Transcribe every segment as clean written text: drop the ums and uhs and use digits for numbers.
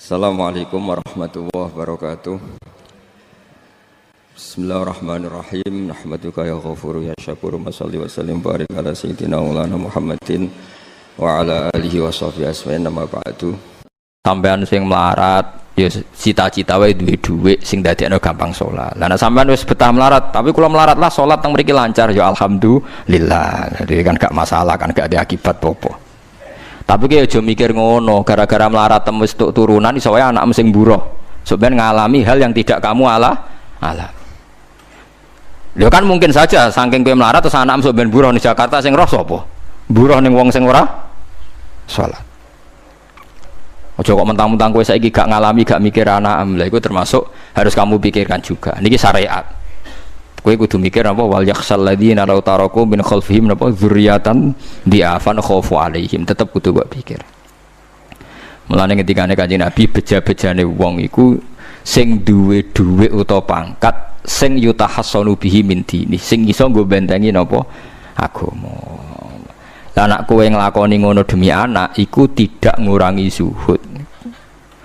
Assalamualaikum warahmatullahi wabarakatuh. Bismillahirrahmanirrahim. Nahmaduka ya ghafuru ya syakuru. Mashalli wa sallim barik ala sayyidina maulana Muhammadin wa ala alihi wa sahbihi asma'in nama ba'du. Sampean sing melarat ya cita-cita wae duwe dhuwit sing dadekno gampang salat. Lah nek sampean wis betah melarat, tapi kula melarat lah salat teng mriki lancar ya alhamdulillah. Jadi kan gak masalah, kan gak ada akibat apa-apa. Tapi ki aja mikir ngono, gara-gara melarat temu tuk turunan iso wae anak sing buruh. Sampeyan ngalami hal yang tidak kamu alami. Lho kan mungkin saja saking kowe melarat terus anak sampeyan buruh di Jakarta sing roh sapa? Buruh ning wong sing ora salat. Aja kok mentang-mentang kowe saiki gak ngalami, gak mikir anak, lha iku termasuk harus kamu pikirkan juga. Niki syariat. Kowe kudu mikir apa wal yakhsal ladzina law taraku min khalfihim napa dzurriatan diafan khaufu alaihim, tetep kudu mbok pikir. Mulane ketikane Kanjeng Nabi beja-bejane wong iku sing duwe dhuwit utawa pangkat sing yutahassanu bihi min dini, sing iso nggo bentengi napa agama. Lah nek kowe nglakoni ngono demi anak iku tidak ngurangi zuhud.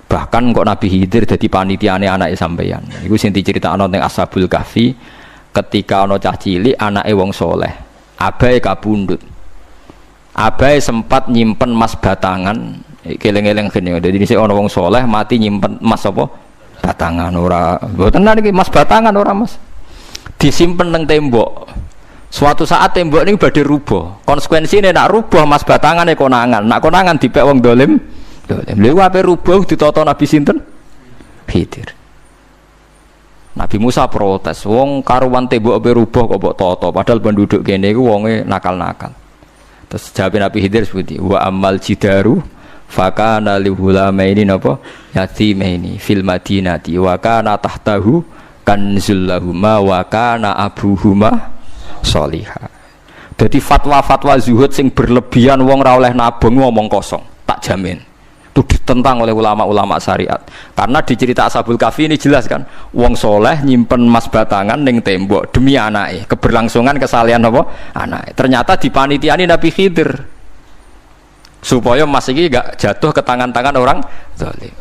Bahkan kok Nabi Khidir dadi panitiane anake sampeyan. Iku sing diceritakno ning Ashabul Kahfi. Ketika ana cah cilik anake wong soleh, abahe kabundut. Abahe sempat nyimpen emas batangan, keleng-eleng kene. Dadi dhisik ana wong soleh mati nyimpen emas apa? Batangan ora. Mboten niki emas batangan ora, Mas. Disimpen teng tembok. Suatu saat tembok niku badhe rubuh. Konsekuensine nek rubuh emas batangane konangan. Nek konangan dipek wong dolim. Lha ape rubuh ditata Nabi sinten? Khidir. Nabi Musa protes, wong karuan tembok ape rubuh kok mbok tata, padahal penduduk kene iku wonge nakal-nakal. Terus jawab Nabi Khidir seperti wa amal jidaru fakana lihulamaini napa yatimaini fil madinati wa kana tahtahu kanzul lahuma wa kana abuhuma sholihah. Dadi fatwa-fatwa zuhud sing berlebihan wong ra oleh nabung ngomong kosong, tak jamin. Itu ditentang oleh ulama-ulama syariat. Karena di cerita Ashabul Kahfi ini jelas kan, wong soleh nyimpen emas batangan ning tembok demi anake, keberlangsungan kesalehan apa? Anake. Ternyata dipanitiani Nabi Khidir. Supaya emas iki gak jatuh ke tangan-tangan orang zalim.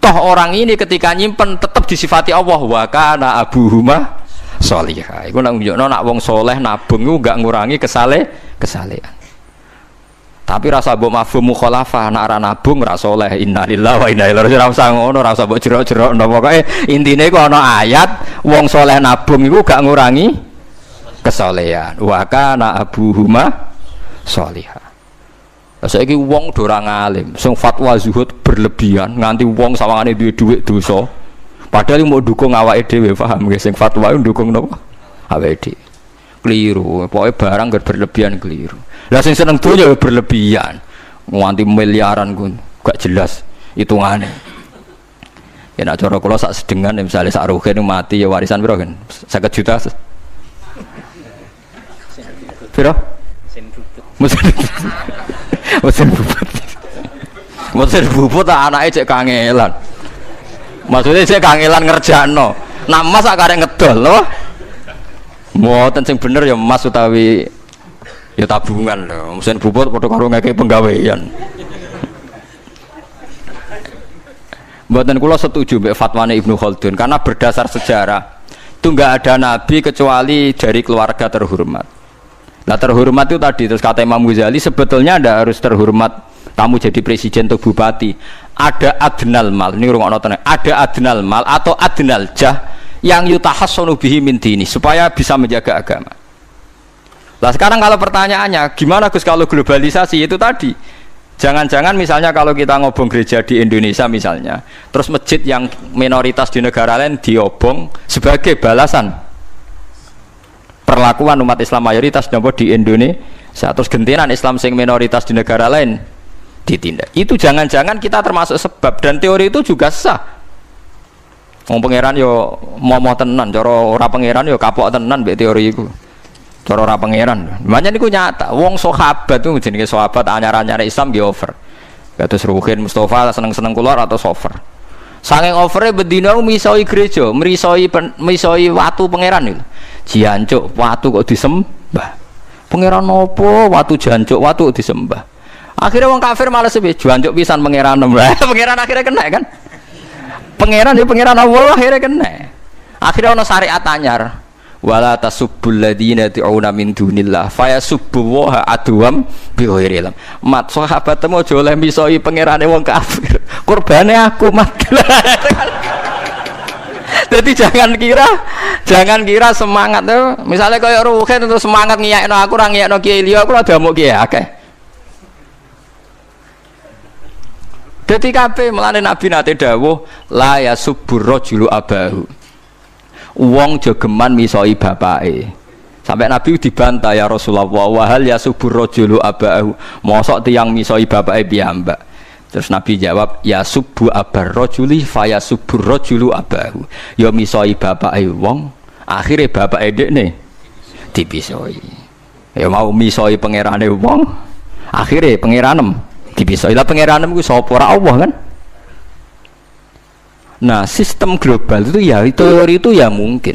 Toh orang ini ketika nyimpen tetap disifati Allah wa kana abuhuma sholihah. Iku nak nunjukno nak wong soleh nabung iku gak ngurangi kesalehan. Tapi rasa mbok mafhum mukhalafah nek ora nabung ora saleh. Innalillahi wa inna ilaihi raji'un. Ora usah ngono, ora usah mbok jerok-jerok. Pokoke intine iku ana ayat wong saleh nabung iku gak ngurangi kesalehan. Wa kana abuhuma sholihah. Saiki wong do ora ngalim, sing fatwa zuhud berlebihan nganti wong sawangane duwe dhuwit dosa. Padahal mau dukung awake dhewe, paham nggih? Sing fatwa iku dukung napa? Awake dhewe. Keliru, pokoknya barang berlebihan keliru. Lah sing seneng donya berlebihan, nganti miliaran pun gak jelas hitungane. Ya nek cara kula sak sedengan misale sak rugen mati ya warisan piro kan? 50 juta. Piro? Mesin bubut. Mesin bubut anake cek kangelan. Maksudnya cek kangelan ngerjakno. Nah Mas sak karek ngedol lho. Mboten sing bener ya emas utawi ya tabungan lho. Mesin bubut padha karo ngeke penggawean. Mboten kula setuju mbek fatwane Ibnu Khaldun karena berdasar sejarah itu enggak ada nabi kecuali dari keluarga terhormat. Nah terhormat itu tadi terus kata Imam Ghazali sebetulnya ndak harus terhormat kamu jadi presiden atau bupati. Ada adnal mal, ini rungokno tenan. Ada adnal mal atau adnal jah yang yutahassanu bihi min dini supaya bisa menjaga agama. Lah sekarang kalau pertanyaannya gimana Gus kalau globalisasi itu tadi jangan-jangan misalnya kalau kita ngobong gereja di Indonesia misalnya terus masjid yang minoritas di negara lain diobong sebagai balasan perlakuan umat Islam mayoritas di Indonesia terus gentenan Islam sing minoritas di negara lain ditindak. Itu jangan-jangan kita termasuk sebab dan teori itu juga sah. Wong pangeran yo momo tenan, cara ora pangeran yo kapok tenan mbek teori iku. Cara ora pangeran. Makanya niku nyata, wong sahabat itu jenenge sahabat anyar-anyar Islam nggih over. Kados Ruhin Mustafa seneng-seneng kula atau over. Saking overe bendina misoi gereja, misoi watu pangeran niku. Jancuk watu kok disembah. Pangeran opo watu jancuk watu disembah. Akhirnya wong kafir malah sepi jancuk pisan pangeran. Pangeran akhirnya kena kan. Pangeran ya pangeran Allah akhirnya kena. Akhirnya ono syariat anyar. Wala tasubbul ladina tu'una min dunillah fayasubbu wa adwam bi ghairi ilm. Mat sahabat temu aja oleh misoi pangerane wong kafir. Kurbane aku mat. Jadi jangan kira semangat tuh. Misalnya kaya Ruhin itu semangat ngiyakno aku ora ngiyakno Kiai liya aku ora damuk Kiai akeh. Dadi kabeh melane Nabi nate dawuh la yasubbur rajulu abahu. Wong jogeman misoi bapake. Sampai Nabi dibantah ya Rasulullah wa hal yasubur rajulu abahu. Mosok tiyang misoi bapake piyambak. Terus Nabi jawab ya subu abar rajuli fa yasubur rajulu abahu. Ya misoi bapake wong, akhire bapake dekne dipisoi. Ya mau misoi pangerane wong, akhire pangeranem dipisoi. Lah pangeranem ku sapa ora Allah kan? Nah, sistem global itu ya teori itu ya mungkin.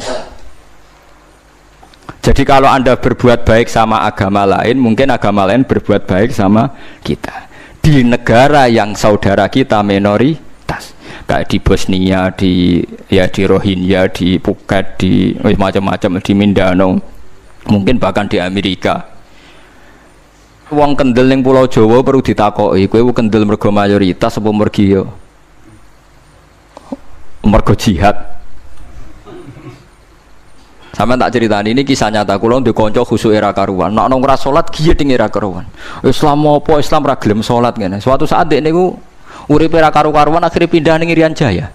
Jadi kalau Anda berbuat baik sama agama lain, mungkin agama lain berbuat baik sama kita. Di negara yang saudara kita minoritas, kayak di Bosnia, di Rohingya, di Phuket, di macam-macam, di Mindanao, mungkin bahkan di Amerika. Wong kendel ning Pulau Jawa perlu ditakoki, kowe kendel mergo mayoritas apa mergo ya? Mergo jihad. Sampe tak ceritani ini kisah nyata kula ndek kanca khusuk era karuan. Nek nang ora salat giyeding era karuan. Islam apa Islam ra gelem salat ngene. Suatu saat dek niku uripe era karu-karuan akhire pindah ning Irian Jaya.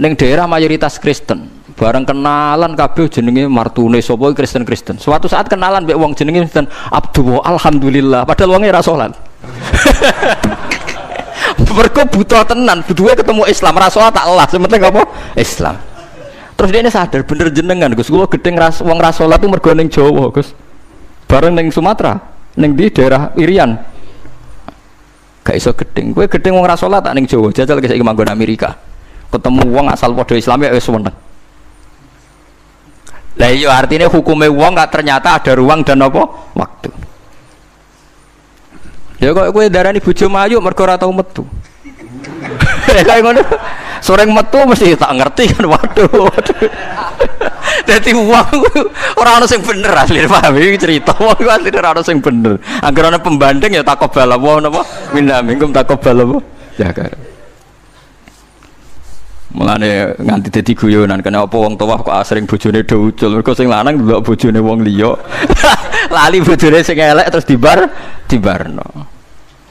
Ning daerah mayoritas Kristen. Bareng kenalan kabeh jenenge martune sapa Kristen-Kristen. Suatu saat kenalan mbek wong jenenge Kristen Abdullah alhamdulillah padahal wonge ra salat. Mergo butuh tenan, butuhe ketemu Islam, ra salat tak Allah, sementing apa? Islam. Terus dia ini sadar bener jenengan Gus, kula gedeng wong ra salat itu mergo ning Jawa, Gus. Bareng ning Sumatera, ning di daerah Irian. Gak iso gedeng. Kowe gedeng wong ra salat tak ning Jawa, jajal saiki manggon Amerika. Ketemu wong asal padha Islam ya wis seneng. Lah iya artinya hukume wong gak ternyata ada ruang dan apa? Waktu. Ya kok kowe darani bojo mayu mergo ora tau metu. Kayak ngono. Soreng metu mesti tak ngerti kan waduh. Dadi wong ora ono sing bener asline paham iki cerita wong asline ora ono sing bener. Angger ana pembanding ya takobal apa napa? Minna minkum takobal apa? Ya kan. Mulane nganti dadi guyonan kena apa wong tuwa kok asring bojone do ucul mergo sing lanang ndelok bojone wong liya. Lali bojone sing elek terus dibarno.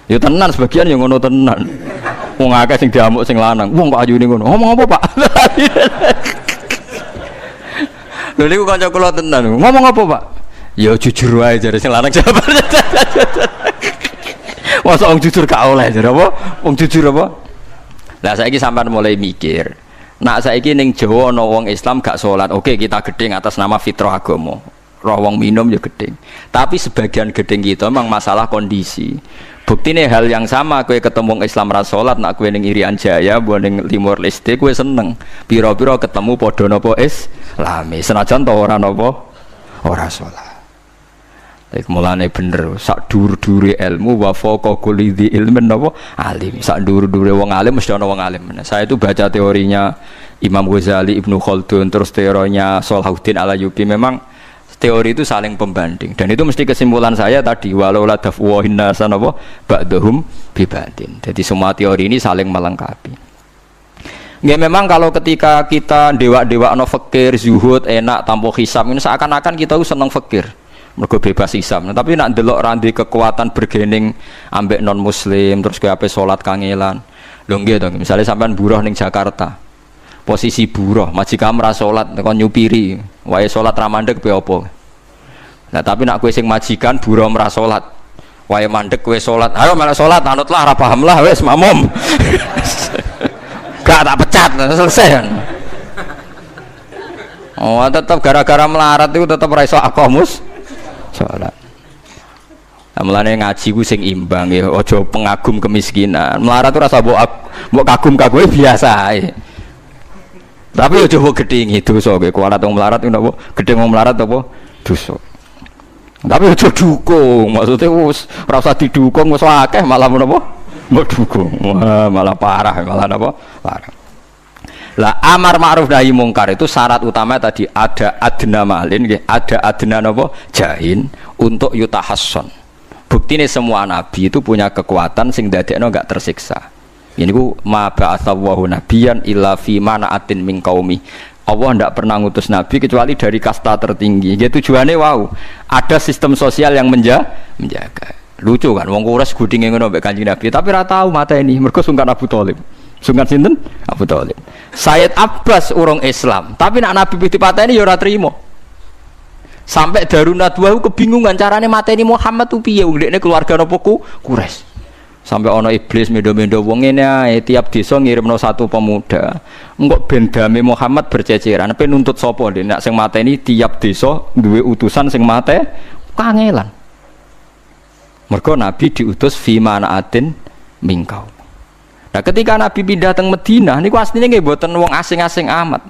Ya tenan sebagian yang ngono tenan. Wong akeh sing diamuk sing lanang. Wong kok ayune ngono. Ngomong apa, Pak? Lha niku kanca kula tenan. Ngomong apa, Pak? Ya jujur wae jare sing lanang jawab. Masa wong jujur gak oleh jare apa? Wong jujur apa? Lah saiki sampean mulai mikir. Nak saiki ning Jawa ana wong Islam gak salat. Oke, kita gedeng atas nama fitrah agama. Roh wong minum ya gedeng. Tapi sebagian gedeng kita memang masalah kondisi. Buktine hal yang sama kowe ketemu Islam ra salat nak kowe ning Irian Jaya mbok ning Timor Leste kowe seneng. Pira-pira ketemu padha napa Islami. Senajan to ora napa ora salat. Iku mulane bener sak dhuwur-dhuwure ilmu wa faqa kulli dzi ilmin napa alim. Sak dhuwur-dhuwure wong alim mesti ana wong alim. Saya itu baca teorinya Imam Ghazali, Ibnu Khaldun, terus teorinya Salahuddin Al-Ayyubi memang teori itu saling pembanding dan itu mesti kesimpulan saya tadi walau la dafwa hinnasan apa ba'dhum bibatin. Jadi semua teori ini saling melengkapi. Nggih memang kalau ketika kita dewa-dewa no fakir, zuhud, enak, tanpa hisab ini seakan-akan kita seneng fakir. Mergo bebas hisab. Nah, tapi nak ndelok randi kekuatan bergening ambek non muslim terus kowe ape salat kangelan. Lho nggih to, misale sampean buruh ning Jakarta. Posisi buruh, majikan ra salat kon nyupiri, wae salat ra mandeg piye apa. Nah, tapi nak kowe sing majikan buruh ra salat, wae mandeg kowe salat. Ayo malah salat, anutlah ra paham lah wis makmum. Gak tak pecat, selesai kan. Oh, tetap gara-gara melarat itu tetap ra iso aqamus salat. Nah, mulane ngaji ku sing imbang ya, aja pengagum kemiskinan. Melarat itu rasa mbok kagum-kagume biasa ae. Tapi yo coba gedhingi dosa kowe kualat wong melarat itu napa? Gedhing wong melarat apa? Dosa. Tapi aja dukung, maksudnya wis ora usah didukung wis akeh malah menapa? Mbok dukung. Wah, malah parah, malah napa? Parah. Lah amar ma'ruf nahi mungkar itu syarat utama tadi ada adna malin, ada adna napa jahin untuk yutahasson. Buktine semua nabi itu punya kekuatan sing dadekno enggak tersiksa. Ini ku ma ba'atsallahu nabiyyan illa fi mana'atin min qaumi. Allah tidak pernah ngutus nabi kecuali dari kasta tertinggi. Ya tujuannya wow, ada sistem sosial yang menjaga. Lucu kan, wong Quraisy gudinge ngono mbek Kanjeng Nabi, tapi ora tau mateni mergo sungkan Abu Thalib. Sungkan sinten? Abu Thalib. Sayyid Abbas urung Islam, tapi nak Nabi dipateni ya ora trimo. Sampai Darun Nadwa kebingungan carane mateni Muhammad tuh piye wong dekne keluarga napa Quraisy. Sampai ana iblis mendo-mendo wong ngene ae tiap desa ngirimno satu pemuda. Engko ben dame Muhammad berceceran, pe nuntut sapa ndek nek sing mateni tiap desa duwe utusan sing mate kangelan. Mergo Nabi diutus fi manaatin mingkau. Nah ketika Nabi pindah teng Madinah niku asline nggih mboten wong asing-asing amat.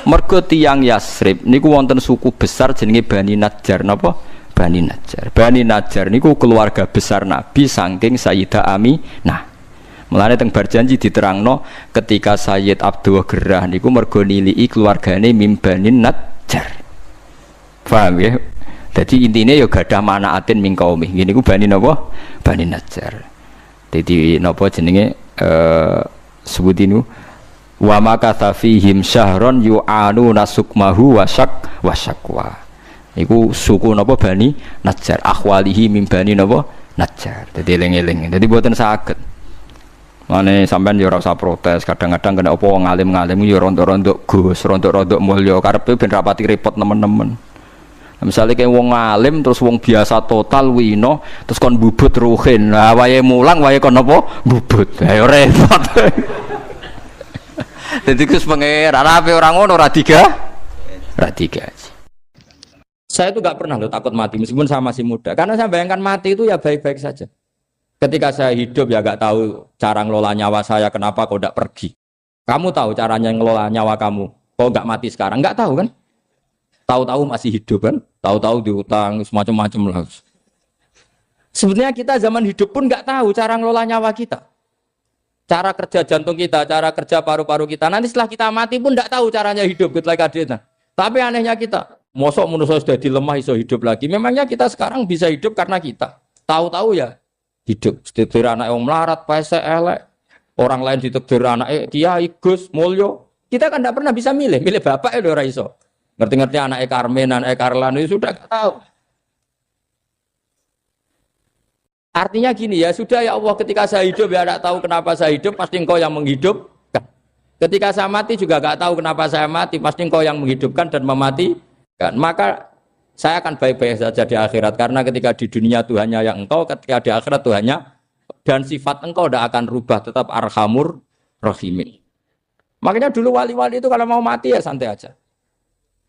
Mergo tiyang Yasrib niku wonten suku besar jenenge Bani Najjar napa? Bani Najjar. Bani Najjar niku keluarga besar Nabi saking Sayyidah Aminah. Mulane teng Barjanji diterangno ketika Sayyid Abdul Gerah niku mergo niliki keluargane mim Bani Najjar. Paham ya? Jadi intinya ya gadah manaatin min qaumi. Ngene iku Bani napa? Bani Najjar. Dadi napa jenenge sebutinu wa makatha fihim syahron yu'anu nasukmahu wasyaqwa. Iku suku napa Bani Najjar, akhwalihi min Bani napa Najjar. Dadi eling-eling. Dadi mboten saged. Mane sampean ya ora usah protes, kadang-kadang kena apa wong alim-alim ya rontok-rontok Gus, rontok-rontok mulya karepe ben rapati repot temen-temen. Misalnya kayak wong alim terus wong biasa total wino terus kon bubut ruhin, nah wae mulang wae kon apa bubut, ayo repot. Jadi kus pengeran apa orang ngono ora tiga. Saya itu nggak pernah loh takut mati meskipun saya masih muda, karena saya bayangkan mati itu ya baik-baik saja. Ketika saya hidup ya nggak tahu cara ngelola nyawa saya, kenapa kok tidak pergi? Kamu tahu caranya ngelola nyawa kamu, kok nggak mati sekarang? Nggak tahu kan? Tahu-tahu masih hidup kan? Tahu-tahu diutang semacam-macam lah. Sebenarnya kita zaman hidup pun nggak tahu cara ngelola nyawa kita, cara kerja jantung kita, cara kerja paru-paru kita. Nanti setelah kita mati pun nggak tahu caranya hidup gitu lagi. Tapi anehnya kita, mosok manusia sudah dilemah iso hidup lagi. Memangnya kita sekarang bisa hidup karena kita tahu-tahu ya hidup. Ditekdir anak yang melarat, paese elek, orang lain ditekdir anak Kiai Gus Mulyo. Kita kan nggak pernah bisa milih bapak ya ora iso. Ngerti-ngerti anak Karmen, anak Karlan itu sudah tahu. Artinya gini ya, sudah ya Allah ketika saya hidup ya tidak tahu kenapa saya hidup, pasti engkau yang menghidupkan. Ketika saya mati juga tidak tahu kenapa saya mati, pasti engkau yang menghidupkan dan mematikan. Maka saya akan baik-baik saja di akhirat, karena ketika di dunia Tuhannya yang engkau, ketika di akhirat Tuhannya, dan sifat engkau tidak akan rubah, tetap arhamur rahimin. Makanya dulu wali-wali itu kalau mau mati ya santai aja.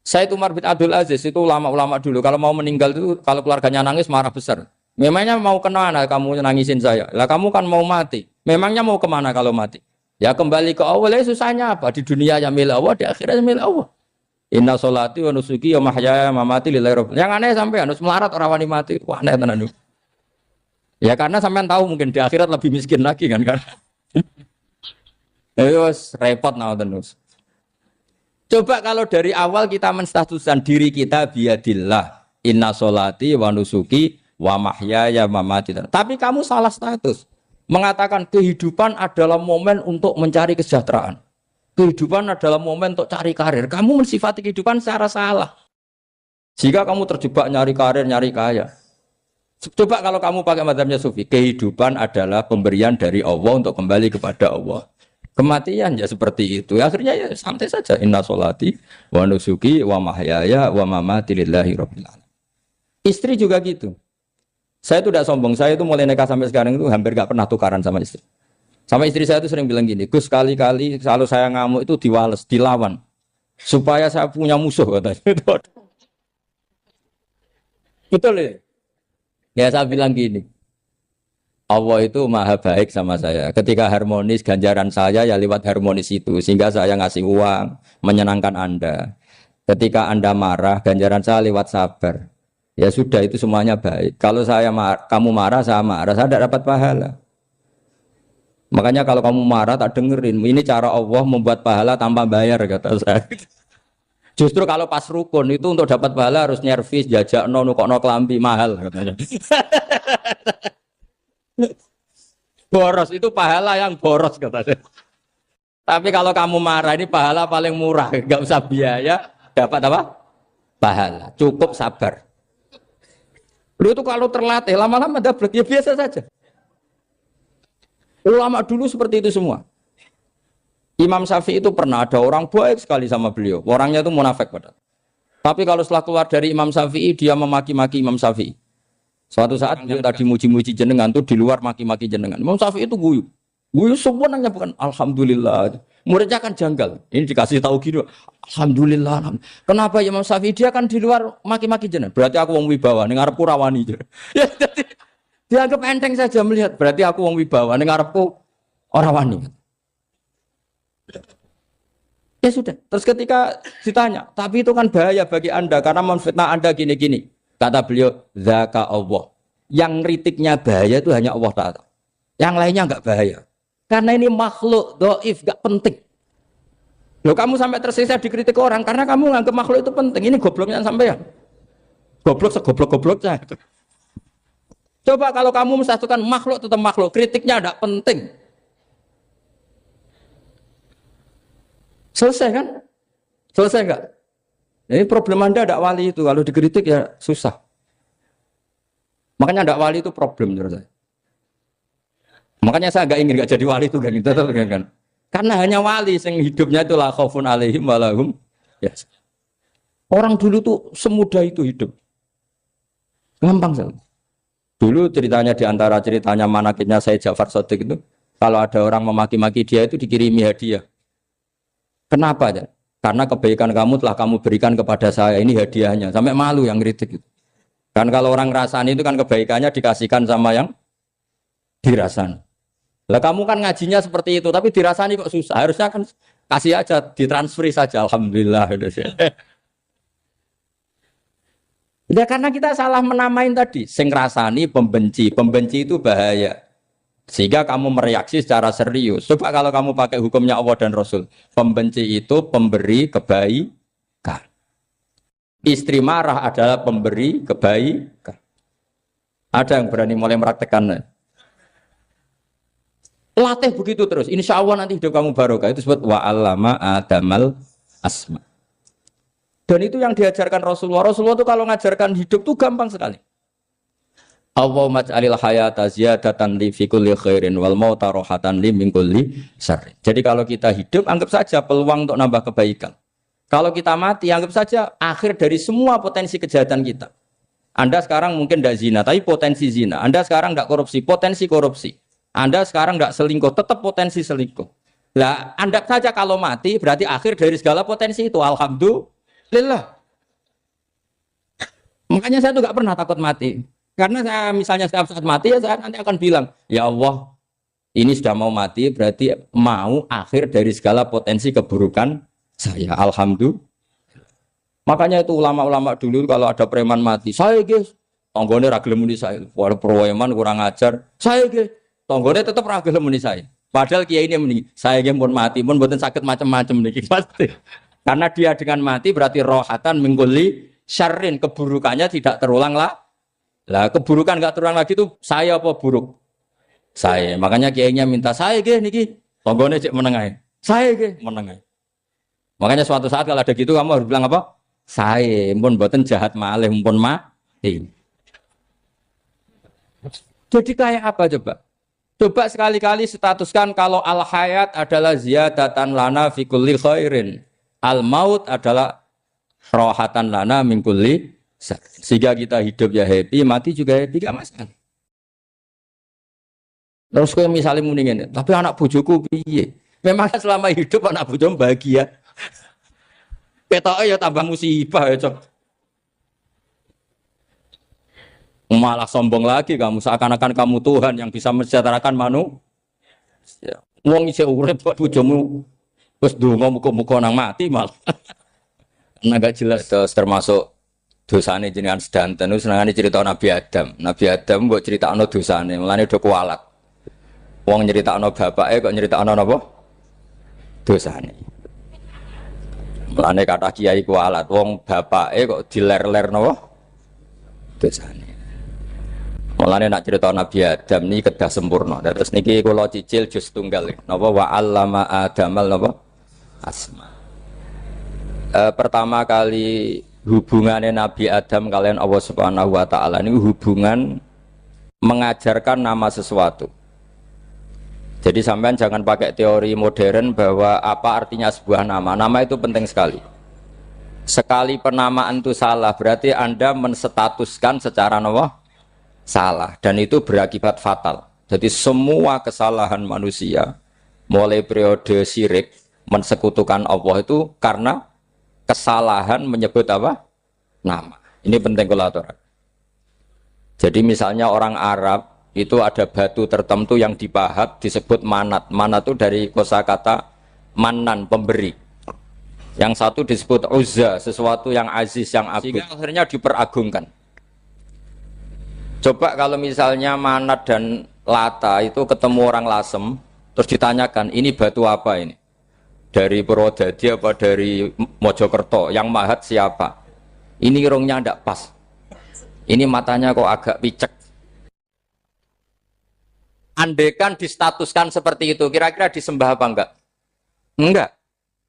Sayyid Umar bin Abdul Aziz itu ulama-ulama dulu kalau mau meninggal itu kalau keluarganya nangis marah besar. Memangnya mau kemana kamu nangisin saya? Lah kamu kan mau mati. Memangnya mau kemana kalau mati? Ya kembali ke Allah. Susahnya apa? Di dunia ya milik Allah, di akhirat milik Allah. Inna sholati wa nusuki wa mahyaya wa mamati lillahi rabbil. Yang aneh sampai harus melarat orang wani mati. Wah aneh tenan. Ya karena sampean tahu mungkin di akhirat lebih miskin lagi kan. Terus repot nah terus. Coba kalau dari awal kita menstatuskan diri kita biadillah, inna sholati wa nusuki wa mahyaya wa mamati. Tapi kamu salah status. Mengatakan kehidupan adalah momen untuk mencari kesejahteraan. Kehidupan adalah momen untuk cari karir. Kamu mensifati kehidupan secara salah. Jika kamu terjebak nyari karir, nyari kaya. Coba kalau kamu pakai mazhabnya Sufi, kehidupan adalah pemberian dari Allah untuk kembali kepada Allah. Kematian ya seperti itu. Akhirnya ya santai saja. Inna sholati wa nusuki wa mahyaya wa mamati lillahi rabbil alamin. Istri juga gitu. Saya itu tidak sombong. Saya itu mulai nikah sampai sekarang itu hampir gak pernah tukaran sama istri. Sama istri saya itu sering bilang gini, Gus kali-kali kalau saya ngamuk itu diwales, dilawan. Supaya saya punya musuh katanya. Betul ya? Ya saya bilang gini. Allah itu maha baik sama saya. Ketika harmonis, ganjaran saya ya lewat harmonis itu. Sehingga saya ngasih uang, menyenangkan Anda. Ketika Anda marah, ganjaran saya lewat sabar. Ya sudah, itu semuanya baik. Kalau kamu marah, saya tidak dapat pahala. Makanya kalau kamu marah tak dengerin. Ini cara Allah membuat pahala tanpa bayar kata saya. Justru kalau pas rukun itu untuk dapat pahala harus nyervis, jajak nukokno kelambi mahal katanya. Boros itu pahala yang boros katanya. Tapi kalau kamu marah ini pahala paling murah, nggak usah biaya, dapat apa? Pahala. Cukup sabar. Lu itu kalau terlatih lama-lama dapat ya biasa saja. Ulama dulu seperti itu semua. Imam Syafi'i itu pernah ada orang baik sekali sama beliau. Orangnya itu munafik padahal. Tapi kalau setelah keluar dari Imam Syafi'i, dia memaki-maki Imam Syafi'i. Suatu saat beliau tadi muji-muji jenengan tuh di luar maki-maki jenengan. Imam Syafi'i itu guyu. Guyu sebenarnya bukan alhamdulillah. Muridnya kan janggal. Ini dikasih tahu gitu. Alhamdulillah. Kenapa Imam Syafi'i dia kan di luar maki-maki jenengan? Berarti aku wong wibawa, ning ngarepku rawani. Ya jadi dianggap enteng saja melihat. Berarti aku wong wibawa, ning ngarepku ora wani. Ya sudah. Terus ketika ditanya, tapi itu kan bahaya bagi Anda karena memfitnah Anda gini-gini. Kata beliau, zaka Allah. Yang kritiknya bahaya itu hanya Allah Ta'ala. Yang lainnya enggak bahaya. Karena ini makhluk, doif, enggak penting. Loh kamu sampai tersisa dikritik orang karena kamu nganggap makhluk itu penting. Ini gobloknya sampean. Goblok segoblok-gobloknya. Coba kalau kamu mensatukan makhluk tetap makhluk, kritiknya enggak penting. Selesai kan? Selesai enggak? Ini problem Anda ada wali itu. Kalau dikritik ya susah. Makanya ada wali itu problem menurut saya. Makanya saya enggak ingin enggak jadi wali itu kan. Karena hanya wali yang hidupnya itu la khaufun alaihim walahum. Ya. Orang dulu tuh semudah itu hidup. Gampang sekali. Dulu ceritanya di antara ceritanya manakibnya saya Ja'far Shadiq itu, kalau ada orang memaki-maki dia itu dikirimi hadiah. Kenapa ya? Karena kebaikan kamu telah kamu berikan kepada saya, ini hadiahnya. Sampai malu yang kritik itu. Kan kalau orang ngerasani itu kan kebaikannya dikasihkan sama yang dirasani. Lah kamu kan ngajinya seperti itu, tapi dirasani kok susah. Harusnya kan kasih aja, ditransferi saja. Alhamdulillah. Ya karena kita salah menamain tadi. Sing rasani pembenci. Pembenci itu bahaya. Sehingga kamu mereaksi secara serius. Coba kalau kamu pakai hukumnya Allah dan Rasul. Pembenci itu pemberi kebaikan. Istri marah adalah pemberi kebaikan. Ada yang berani mulai meraktekannya. Latih begitu terus. Insya Allah nanti hidup kamu barokah. Itu disebut wa'allama adamal asma. Dan itu yang diajarkan Rasulullah. Rasulullah itu kalau ngajarkan hidup itu gampang sekali. Allahumma ja'alil hayata ziyadatan li fi kulli khairin wal mauta rohatan li min kulli syarrin. Jadi kalau kita hidup anggap saja peluang untuk nambah kebaikan. Kalau kita mati anggap saja akhir dari semua potensi kejahatan kita. Anda sekarang mungkin tidak zina tapi potensi zina. Anda sekarang tidak korupsi, potensi korupsi. Anda sekarang tidak selingkuh, tetap potensi selingkuh. Lah, anggap saja kalau mati berarti akhir dari segala potensi itu. Alhamdulillah. Makanya saya tuh nggak pernah takut mati. Karena saya misalnya setiap saat mati ya saya nanti akan bilang, ya Allah, ini sudah mau mati berarti mau akhir dari segala potensi keburukan saya. Alhamdulillah. Makanya itu ulama-ulama dulu kalau ada preman mati, saya guys, tonggone ra gelem muni saya. Walau preman kurang ajar, saya guys, tonggone tetap ra gelem muni saya. Padahal kiai ini muni, saya guys pun mati, pun mboten sakit macam-macam niki pasti. Karena dia dengan mati berarti rohatan mengkuli syarrin, keburukannya tidak terulang lah. Lah keburukan enggak terulang lagi itu saya apa buruk? Saya. Makanya kiainya minta saya ge niki tonggone cek menengae. Saya ge menengae. Makanya suatu saat kalau ada gitu kamu harus bilang apa? Saya pun mboten jahat malih pun mati. Jadi kayak apa coba? Coba sekali-kali statuskan kalau al hayat adalah ziyadatan lana fi kulli khairin. Al maut adalah rohatan lana min kulli. Sehingga kita hidup ya happy, mati juga happy, gak masalah. Terus kalau misalnya mendingin, tapi anak bojoku piye? Memang selama hidup anak bojomu bahagia. Petoke ya tambah musibah ya, Cok. Malah sombong lagi kamu, seakan-akan kamu Tuhan yang bisa mensejahterakan manusia. Wong isih urip kok bojomu wis ndonga muga-muga nang mati malah. Enggak jelas termasuk dosane jenengan sedanten itu senengane cerita Nabi Adam. Nabi Adam mbok critakno dosane, mulane do kualat. Wong nyeritakno bapake kok nyeritakno napa? Dosane. Mulane kata kiai kualat, wong bapake kok diler-ler napa? Dosane. Mulane nak cerita Nabi Adam niki kedah sempurna. Terus niki kula cicil juz tunggal napa wa 'allama Adamal napa? Asma. Pertama kali hubungannya Nabi Adam kalian Allah Subhanahu wa taala ini hubungan mengajarkan nama sesuatu. Jadi sampean jangan pakai teori modern bahwa apa artinya sebuah nama. Nama itu penting sekali. Sekali penamaan itu salah, berarti Anda menstatuskan secara nama salah dan itu berakibat fatal. Jadi semua kesalahan manusia mulai periode syirik mensekutukan Allah itu karena kesalahan menyebut apa? Nama. Ini penting kalau aturan. Jadi misalnya orang Arab itu ada batu tertentu yang dipahat disebut manat. Manat itu dari kosakata manan, pemberi. Yang satu disebut uzza, sesuatu yang aziz, yang agung. Sehingga akhirnya diperagungkan. Coba kalau misalnya manat dan lata itu ketemu orang Lasem, terus ditanyakan, ini batu apa ini? Dari Purwodadi apa dari Mojokerto? Yang mahat siapa? Ini irungnya tidak pas. Ini matanya kok agak picek. Andekan distatuskan seperti itu, kira-kira disembah apa enggak? Enggak.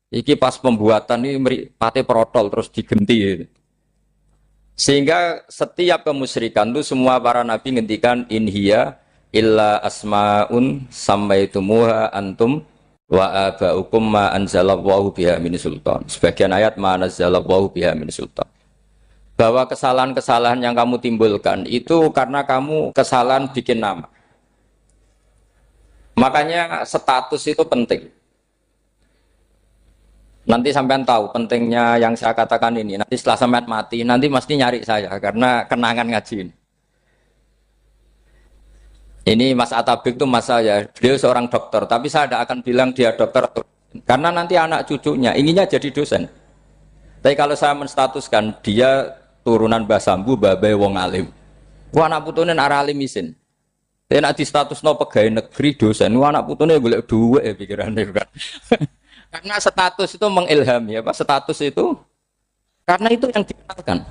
Iki pas pembuatan ini pate protol terus digenti. Sehingga setiap kemusyrikan itu semua para nabi ngendikan inhiya illa asmaun sammaitumuha antum wa abaukum ma anzalallahu biha min sultan. Sebagian ayat ma anzalallahu biha min sultan. Bahwa kesalahan-kesalahan yang kamu timbulkan itu karena kamu kesalahan bikin nama. Makanya status itu penting. Nanti sampean tahu pentingnya yang saya katakan ini. Nanti setelah sampean mati, nanti mesti nyari saya karena kenangan ngaji ini. Ini Mas Atabik itu mas saya, beliau seorang dokter, tapi saya tidak akan bilang dia dokter karena nanti anak cucunya inginnya jadi dosen. Tapi kalau saya menstatuskan dia turunan Mbah Sambu, babai wong alim. Wah anak putune arah alim isin. Tapi nak di status no pegawai negeri dosen, wah anak putune boleh duwe pikirannya kan. Karena status itu mengilhami, apa status itu? Karena itu yang dikenalkan.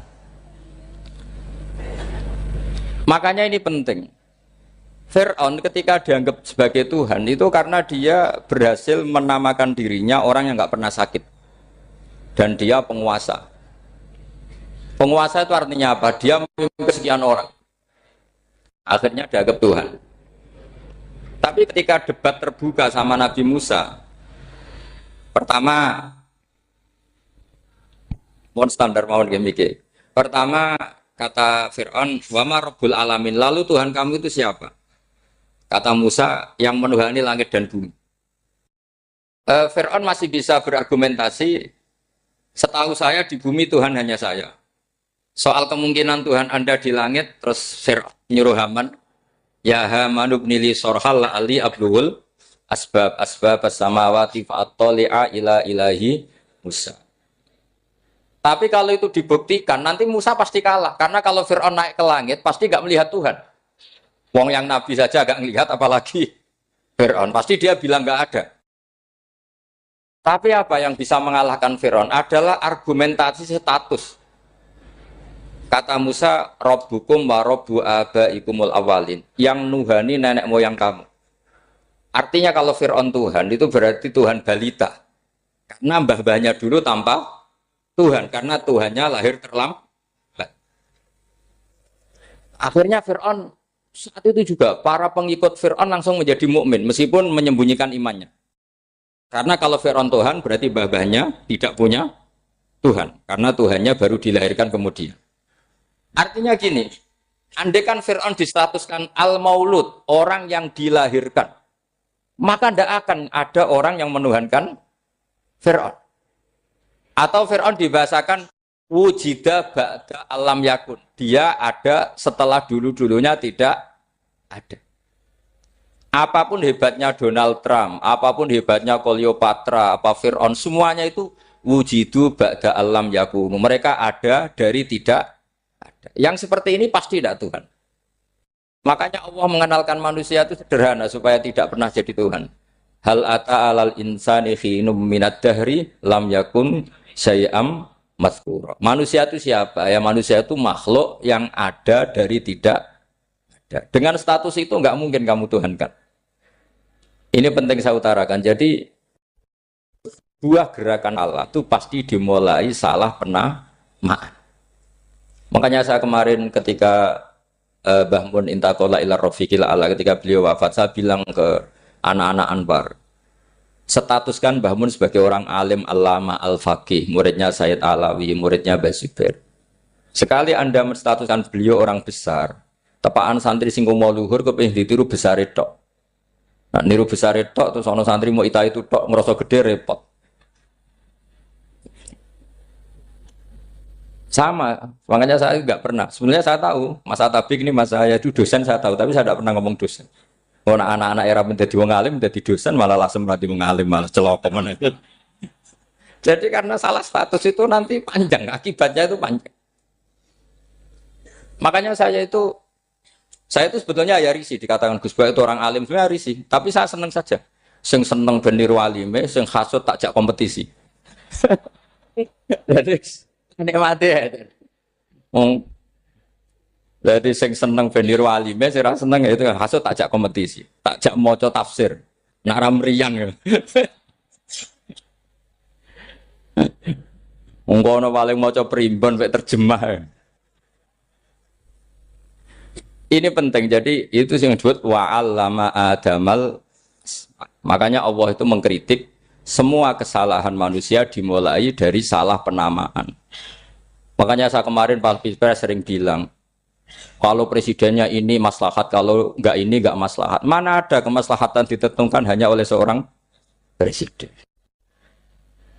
Makanya ini penting. Fir'aun ketika dianggap sebagai Tuhan itu karena dia berhasil menamakan dirinya orang yang nggak pernah sakit dan dia penguasa. Penguasa itu artinya apa? Dia memimpin sekian orang. Akhirnya dianggap Tuhan. Tapi ketika debat terbuka sama Nabi Musa, pertama, mohon standar mohon gemike. Pertama kata Fir'aun, wama Rabbul Alamin. Lalu Tuhan kamu itu siapa? Kata Musa, yang menuhani langit dan bumi. Fir'aun masih bisa berargumentasi. Setahu saya di bumi Tuhan hanya saya. Soal kemungkinan Tuhan Anda di langit, terus Fir'aun nyuruh Haman, ya Haman ibnili sorhal ali abluhul asbab as-samawati fa'attali'a ila ilahi Musa. Tapi kalau itu dibuktikan, nanti Musa pasti kalah. Karena kalau Fir'aun naik ke langit, pasti nggak melihat Tuhan. Wong yang Nabi saja nggak melihat, apalagi Fir'aun. Pasti dia bilang nggak ada. Tapi apa yang bisa mengalahkan Fir'aun adalah argumentasi status. Kata Musa, Rabbukum wa Rabbu abaikumul awalin. Yang nuhani nenek moyang kamu. Artinya kalau Fir'aun Tuhan, itu berarti Tuhan balita. Karena mbah-mbahnya dulu tanpa Tuhan. Karena Tuhannya lahir terlambat. Akhirnya Fir'aun, saat itu juga para pengikut Fir'aun langsung menjadi mukmin meskipun menyembunyikan imannya. Karena kalau Fir'aun Tuhan, berarti mbah-mbahnya tidak punya Tuhan. Karena Tuhannya baru dilahirkan kemudian. Artinya gini, andaikan Fir'aun distatuskan al-maulud, orang yang dilahirkan, maka tidak akan ada orang yang menuhankan Fir'aun. Atau Fir'aun dibahasakan wujida ba'da alam yakun. Dia ada setelah dulu-dulunya tidak ada. Apapun hebatnya Donald Trump, apapun hebatnya Cleopatra, apa Fir'aun, semuanya itu wujidu ba'da alam yakun. Mereka ada dari tidak ada. Yang seperti ini pasti tidak Tuhan. Makanya Allah mengenalkan manusia itu sederhana supaya tidak pernah jadi Tuhan. Hal ata alal insani khinum minad dahri lam yakun syai'am mazkura. Manusia itu siapa? Ya manusia itu makhluk yang ada dari tidak ada. Dengan status itu enggak mungkin kamu Tuhan kan. Ini penting saya utarakan. Jadi buah gerakan Allah itu pasti dimulai salah penamaan. Makanya saya kemarin ketika Mbah Mun intakola ila rofiqil ala ketika beliau wafat, saya bilang ke anak-anak Anwar, statuskan Mbah Mun sebagai orang alim alama al-faqih, muridnya Sayyid Alawi, muridnya Mbah Zubair. Sekali Anda menstatuskan beliau orang besar, tepaan santri sing mau luhur kepengin ditiru besar tok. Nah, niru besar tok terus ana santri mau ita itu tok ngerasa gede repot. Sama, makanya saya nggak pernah. Sebenarnya saya tahu, Mas Atabik ini mas saya itu dosen saya tahu, tapi saya tidak pernah ngomong dosen. Oh, anak-anak era menjadi wong alim, menjadi dosen malah langsung berarti wong alim malah celokom. Jadi karena salah status itu nanti panjang, akibatnya itu panjang. Makanya saya itu sebetulnya ya risih dikatakan Gus Bah itu orang alim, sebenarnya risih. Tapi saya seneng saja. Sing seneng benir walime, sing hasut takjak kompetisi. Jadi nikmati ya. Jadi sing seneng benir walime, sing ra seneng itu hasut takjak kompetisi, takjak maca tafsir. Nak ra mriyang ya. Wong kono paling maca primbon mek terjemah. Ya. Ini penting. Jadi itu yang disebut wa'allama adamal. Makanya Allah itu mengkritik semua kesalahan manusia dimulai dari salah penamaan. Makanya saya kemarin Pak Pilpres sering bilang, kalau presidennya ini maslahat, kalau enggak ini enggak maslahat. Mana ada kemaslahatan ditentukan hanya oleh seorang presiden?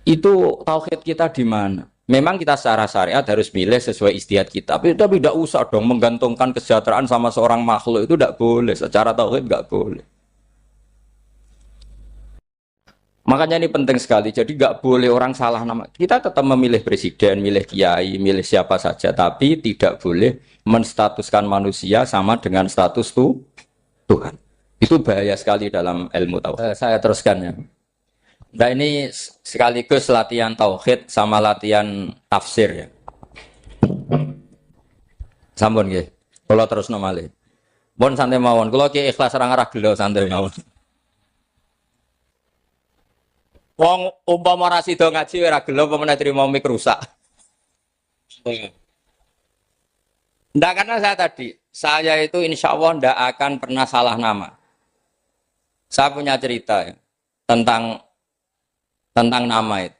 Itu tauhid kita di mana? Memang kita secara syariat harus milih sesuai istihad kita. Tapi tidak usah dong menggantungkan kesejahteraan sama seorang makhluk, itu tidak boleh. Secara tauhid enggak boleh. Makanya ini penting sekali. Jadi nggak boleh orang salah nama. Kita tetap memilih presiden, milih kiai, milih siapa saja. Tapi tidak boleh menstatuskan manusia sama dengan status Tuhan. Itu bahaya sekali dalam ilmu tauhid. Saya teruskan ya. Nah ini sekaligus latihan tauhid sama latihan tafsir ya. Sampun nggih. Kula terusno malih. Pun santai mawon. Kula ki ikhlas ora ngarah gelo santai mawon. Wong umpama ora sida ngaji ora gelo apa meneh trimo mik rusak. Ndak karena saya itu insya Allah ndak akan pernah salah nama. Saya punya cerita ya, tentang nama itu.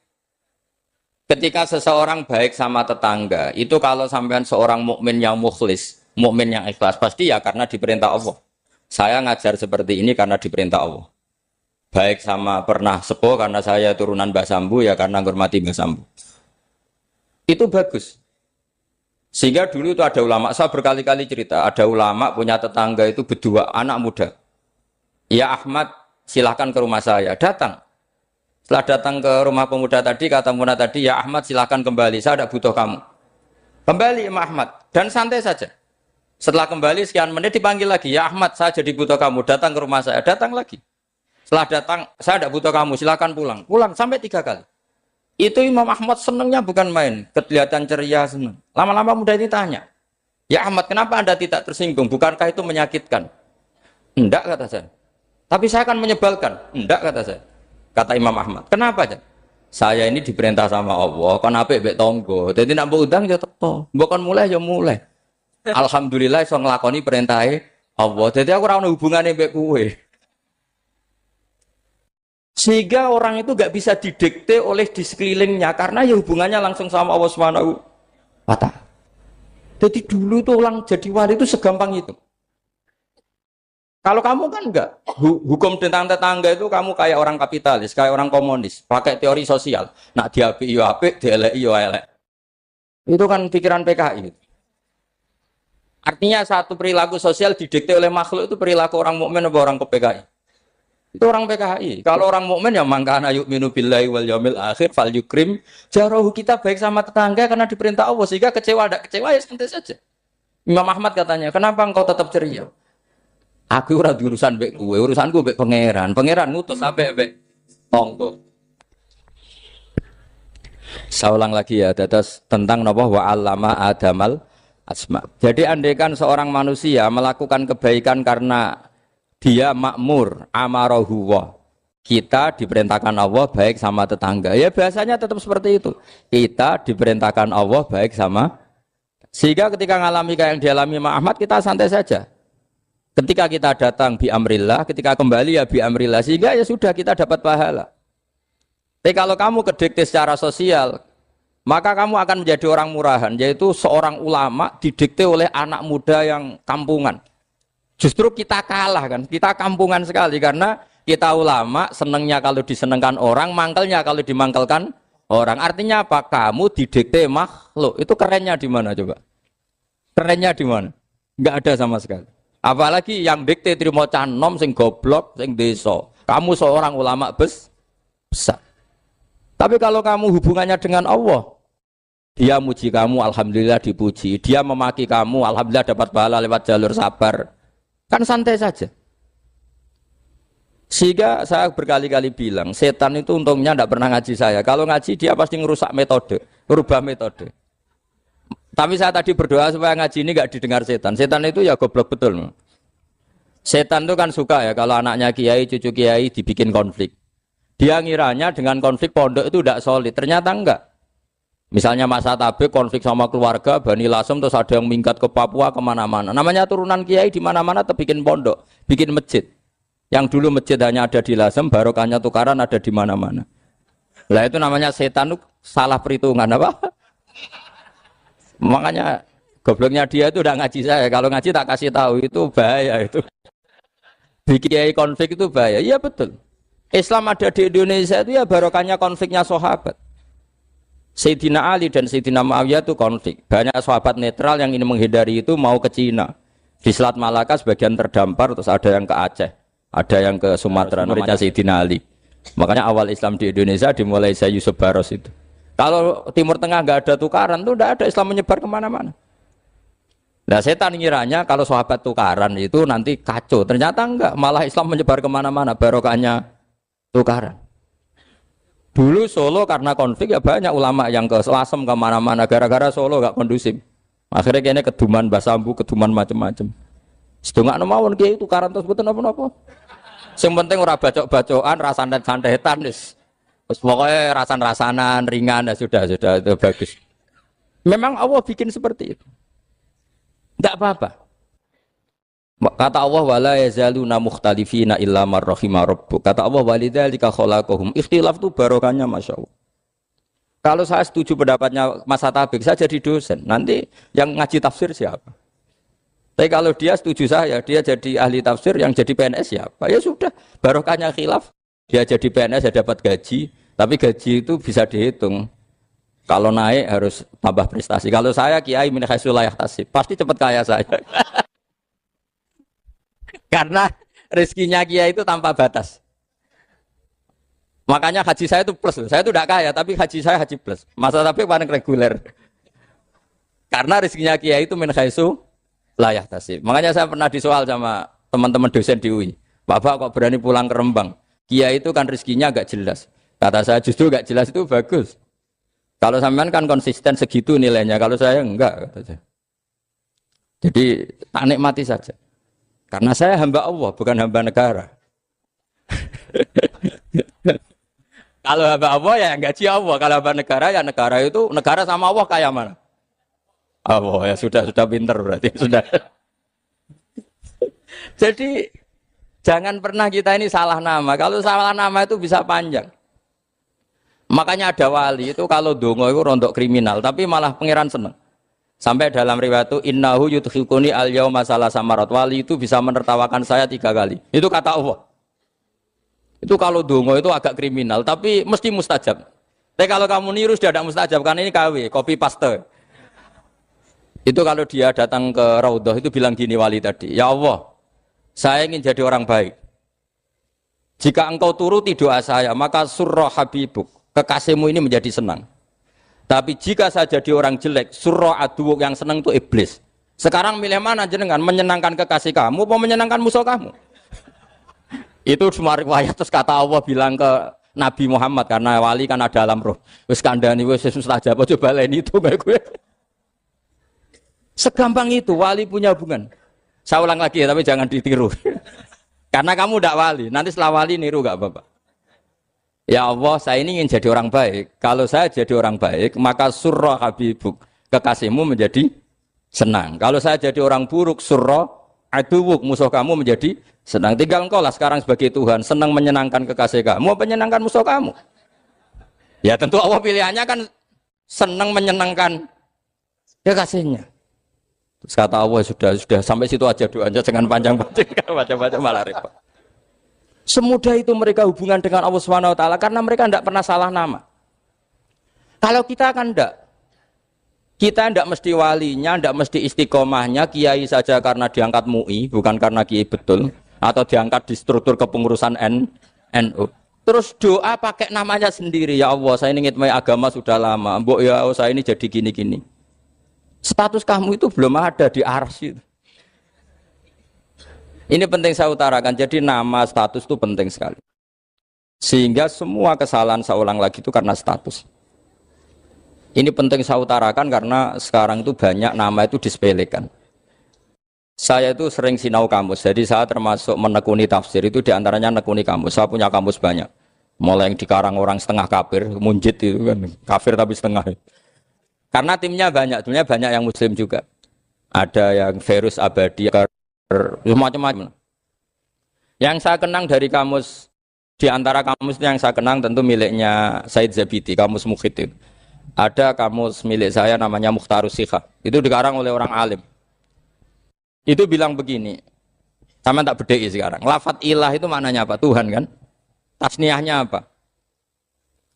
Ketika seseorang baik sama tetangga, itu kalau sampean seorang mukmin yang mukhlis, mukmin yang ikhlas, pasti ya karena diperintah Allah. Saya ngajar seperti ini karena diperintah Allah. Baik sama pernah sepuh karena saya turunan Mbah Sambu ya karena menghormati Mbah Sambu. Itu bagus. Sehingga dulu itu ada ulama, saya berkali-kali cerita, ada ulama punya tetangga itu berdua anak muda. Ya Ahmad, silahkan ke rumah saya. Datang. Setelah datang ke rumah pemuda tadi, kata pemuda tadi, ya Ahmad silahkan kembali, saya tidak butuh kamu. Kembali Imam Ahmad, dan santai saja. Setelah kembali sekian menit dipanggil lagi, ya Ahmad saya jadi butuh kamu, datang ke rumah saya, datang lagi. Setelah datang, saya tidak butuh kamu, silakan pulang. Pulang sampai 3 kali. Itu Imam Ahmad senangnya bukan main, kelihatan ceria senang. Lama-lama muda ini tanya, ya Ahmad kenapa Anda tidak tersinggung? Bukankah itu menyakitkan? Enggak kata saya. Tapi saya akan menyebalkan. Enggak kata saya. Kata Imam Ahmad. Kenapa aja? Saya ini diperintah sama Allah, kan apik mbek tangga. Dadi nek mbok undang ya teko. Mbok kon mulai ya mulai. Alhamdulillah iso nglakoni perintahe Allah. Dadi aku ora ono hubungane mbek kowe. Sehingga orang itu gak bisa didikte oleh di sekelilingnya karena ya hubungannya langsung sama Allah Subhanahu wa ta'ala. Jadi dulu tuh orang jadi wali itu segampang itu. Kalau kamu kan enggak, hukum tentang tetangga itu kamu kayak orang kapitalis, kayak orang komunis, pakai teori sosial. Nak diapik yo apik, dielek yo elek. Itu kan pikiran PKI. Artinya satu perilaku sosial didikte oleh makhluk itu perilaku orang mukmin atau orang ke PKI. Itu orang PKI. Kalau orang mukmin ya mangkana yu'minu billahi wal yaumil akhir fal yukrim jarahu, kita baik sama tetangga karena diperintah Allah, sehingga kecewa ada kecewa ya santai saja. Imam Ahmad katanya, kenapa engkau tetap ceria? Aku ora urusan mbek kowe, urusanku mbek pangeran. Pangeran ngutus sampe mbek tonggo. Saya ulang lagi ya, terus tentang napa wa 'allama adamal asma. Jadi andaikan seorang manusia melakukan kebaikan karena dia makmur, amarahu wa. Kita diperintahkan Allah baik sama tetangga. Ya biasanya tetap seperti itu. Kita diperintahkan Allah baik sama. Sehingga ketika ngalami kayak yang dialami Ahmad, kita santai saja. Ketika kita datang bi amrillah, ketika kembali ya bi amrillah, sehingga ya sudah kita dapat pahala. Tapi kalau kamu kedikte secara sosial, maka kamu akan menjadi orang murahan, yaitu seorang ulama didikte oleh anak muda yang kampungan. Justru kita kalah kan, kita kampungan sekali karena kita ulama senengnya kalau disenengkan orang, mangkelnya kalau dimangkelkan orang. Artinya apa? Kamu didikte makhluk. Itu kerennya di mana coba? Kerennya di mana? Enggak ada sama sekali. Apalagi yang dikte trimo canom sing goblok sing desa. Kamu seorang ulama besar. Tapi kalau kamu hubungannya dengan Allah, dia muji kamu, alhamdulillah dipuji. Dia memaki kamu, alhamdulillah dapat pahala lewat jalur sabar. Kan santai saja. Sehingga saya berkali-kali bilang, setan itu untungnya tidak pernah ngaji saya. Kalau ngaji dia pasti ngerusak metode, merubah metode. Tapi saya tadi berdoa supaya ngaji ini nggak didengar setan. Setan itu ya goblok betul. Setan itu kan suka ya kalau anaknya kiai, cucu kiai dibikin konflik. Dia ngiranya dengan konflik pondok itu tidak solid. Ternyata enggak. Misalnya Mas Atabe konflik sama keluarga, Bani Lasem, terus ada yang minggat ke Papua kemana-mana. Namanya turunan kiai di mana-mana tetap bikin pondok, bikin masjid. Yang dulu masjid hanya ada di Lasem, barokahnya tukaran ada di mana-mana. Lah itu namanya setan itu salah perhitungan apa? Makanya gobloknya dia itu udah ngaji saya. Kalau ngaji tak kasih tahu itu bahaya itu. Bikin konflik itu bahaya. Iya betul. Islam ada di Indonesia itu ya barokahnya konfliknya sahabat. Sayyidina Ali dan Sayyidina Muawiyah itu konflik. Banyak sahabat netral yang ingin menghindari itu mau ke Cina. Di Selat Malaka sebagian terdampar, terus ada yang ke Aceh, ada yang ke Sumatera. Namanya Sayyidina Ali. Makanya awal Islam di Indonesia dimulai Syekh Yusuf Baros itu. Kalau Timur Tengah nggak ada tukaran tuh nggak ada, Islam menyebar kemana-mana. Nah setan ngiranya kalau sahabat tukaran itu nanti kacau. Ternyata enggak, malah Islam menyebar kemana-mana, barokahnya tukaran. Dulu Solo karena konflik ya banyak ulama yang ke Selasem kemana-mana gara-gara Solo nggak kondusif. Akhirnya kayaknya keduman basambu, keduman macam-macam. Sedungak nomawon kiai tukaran terus betul apa-apa. Yang penting ora bacok-bacokan, rasan-santetan wis. Pokoknya rasan-rasanan, ringan, ya sudah itu bagus. Memang Allah bikin seperti itu. Tidak apa-apa. Kata Allah, wala yazaluna mukhtalifina illa man rahima rabbuk. Kata Allah, walidzalika khalaqahum. Ikhtilaf itu barokahnya Masya Allah. Kalau saya setuju pendapatnya Mas Atabik, saya jadi dosen. Nanti yang ngaji tafsir siapa? Tapi kalau dia setuju saya, dia jadi ahli tafsir, yang jadi PNS siapa? Ya sudah, barokahnya khilaf. Dia jadi PNS, dia dapat gaji. Tapi gaji itu bisa dihitung. Kalau naik harus tambah prestasi. Kalau saya kiai min haitsu la yahtasib, pasti cepat kaya saya. Karena rezekinya kiai itu tanpa batas. Makanya haji saya itu plus. Saya itu tidak kaya, tapi haji saya haji plus. Masa tapi paling reguler. Karena rezekinya kiai itu min haitsu la yahtasib. Makanya saya pernah disoal sama teman-teman dosen di UI. Bapak kok berani pulang ke Rembang? Kiai itu kan rezekinya agak jelas. Kata saya justru agak jelas itu bagus. Kalau sampean kan konsisten segitu nilainya, kalau saya enggak. Kata saya. Jadi tak nikmati saja. Karena saya hamba Allah, bukan hamba negara. Kalau hamba Allah ya gaji Allah. Kalau hamba negara ya negara itu, negara sama Allah kayak mana? Allah ya sudah pinter berarti sudah. Jadi jangan pernah kita ini salah nama. Kalau salah nama itu bisa panjang. Makanya ada wali itu kalau dongo itu rontok kriminal, tapi malah pangeran seneng. Sampai dalam riwayat itu innahu yudkhikuni al-yauma salasa marat. Wali itu bisa menertawakan saya 3 kali. Itu kata Allah. Itu kalau dongo itu agak kriminal, tapi mesti mustajab. Tapi kalau kamu niru sudah ada mustajab, karena ini KW, copy paste. Itu kalau dia datang ke Raudhah itu bilang gini wali tadi, ya Allah, saya ingin jadi orang baik. Jika engkau turuti doa saya, maka surra habibuk. Kekasihmu ini menjadi senang. Tapi jika saya jadi orang jelek, surra aduwuk yang senang itu iblis. Sekarang milih mana jenengan? Menyenangkan kekasih kamu apa menyenangkan musuh kamu? Itu semua riwayat. Terus kata Allah bilang ke Nabi Muhammad, karena wali kan ada alam roh. Wis kandhani wis mustajab, coba leni itu kayak gue. Segampang itu wali punya hubungan. Saya ulang lagi ya, tapi jangan ditiru. Karena kamu tidak wali, nanti setelah wali niru gak apa-apa. Ya Allah, saya ini ingin jadi orang baik. Kalau saya jadi orang baik, maka surra habibuk, kekasihmu menjadi senang. Kalau saya jadi orang buruk, surra aduwuk, musuh kamu menjadi senang. Tinggal engkau lah sekarang sebagai Tuhan, senang menyenangkan kekasih kamu, menyenangkan musuh kamu. Ya tentu Allah pilihannya kan senang menyenangkan kekasihnya. Terus kata Allah, sudah sampai situ aja doanya, jangan panjang-panjang, baca-baca malah repot. Semudah itu mereka hubungan dengan Allah Subhanahu wa taala karena mereka tidak pernah salah nama. Kalau kita kan tidak. Kita tidak mesti walinya, tidak mesti istiqomahnya, kiai saja karena diangkat MUI, bukan karena kiai betul, atau diangkat di struktur kepengurusan NU. Terus doa pakai namanya sendiri, ya Allah, saya ini ngitmai agama sudah lama, mbok ya Allah, saya ini jadi gini-gini. Status kamu itu belum ada di arsy. Ini penting saya utarakan, jadi nama status itu penting sekali. Sehingga semua kesalahan saya ulang lagi itu karena status. Ini penting saya utarakan karena sekarang itu banyak nama itu disepelekan. Saya itu sering sinau kamus, jadi saya termasuk menekuni tafsir itu diantaranya menekuni kamus. Saya punya kamus banyak, mulai yang dikarang orang setengah kafir, munjid itu kan, kafir tapi setengah. Karena timnya banyak yang muslim juga. Ada yang Verus Abadi, macam-macam. Yang saya kenang dari kamus, di antara kamus yang saya kenang tentu miliknya Said Zabidi, kamus Mukhid itu. Ada kamus milik saya namanya Mukhtarus Sikha. Itu dikarang oleh orang alim. Itu bilang begini, sama tak bedai sekarang. Lafat ilah itu maknanya apa? Tuhan kan? Tasniahnya apa?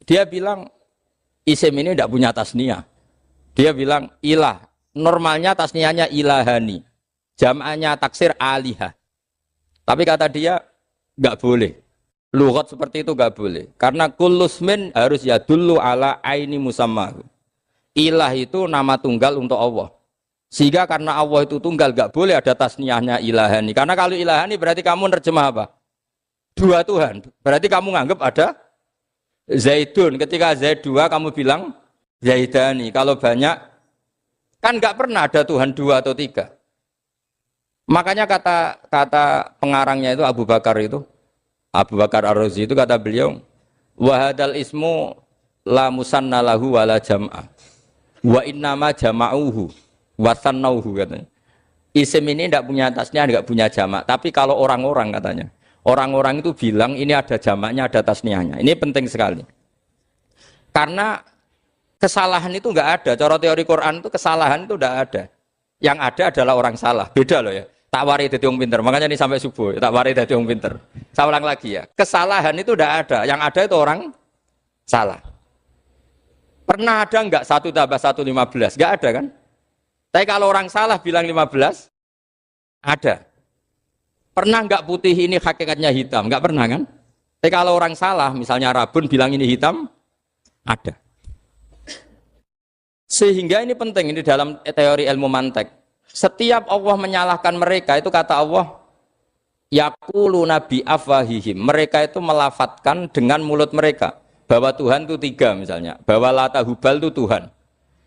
Dia bilang isim ini tidak punya tasniah. Dia bilang ilah. Normalnya tasniahnya ilahani. Jam'anya taksir alihah. Tapi kata dia nggak boleh. Lughat seperti itu nggak boleh. Karena kullusmin harus yadullu ala aini musammahu. Ilah itu nama tunggal untuk Allah. Sehingga karena Allah itu tunggal nggak boleh ada tasniahnya ilahani. Karena kalau ilahani berarti kamu nerjemah apa? Dua Tuhan. Berarti kamu nganggap ada Zaidun. Ketika Zaid dua kamu bilang Zaidani. Kalau banyak kan nggak pernah ada Tuhan dua atau tiga. Makanya kata pengarangnya itu Abu Bakar Ar-Razi itu kata beliau, wahadal ismu la musanna lahu wala jam'a wa innama jama'uhu wa sannauhu katanya. Isim ini tidak punya tasnya, tidak punya jamak. Tapi kalau orang-orang katanya, orang-orang itu bilang ini ada jamaknya, ada tasniahnya. Ini penting sekali. Karena kesalahan itu enggak ada. Cara teori Quran itu kesalahan itu enggak ada. Yang ada adalah orang salah. Beda loh ya. Tak wari dadi wong pinter. Makanya ini sampai subuh, tak wari dadi wong pinter. Saya ulang lagi ya. Kesalahan itu enggak ada. Yang ada itu orang salah. Pernah ada enggak 1 tambah 1 15? Enggak ada kan? Tapi kalau orang salah bilang 15, ada. Pernah enggak putih ini hakikatnya hitam? Enggak pernah kan? Tapi kalau orang salah, misalnya Rabun bilang ini hitam, ada. Sehingga ini penting, ini dalam teori ilmu mantek. Setiap Allah menyalahkan mereka, itu kata Allah, yaquluna bi afwahihim. Mereka itu melafatkan dengan mulut mereka. Bahwa Tuhan itu 3 misalnya. Bahwa Lata Hubal itu Tuhan.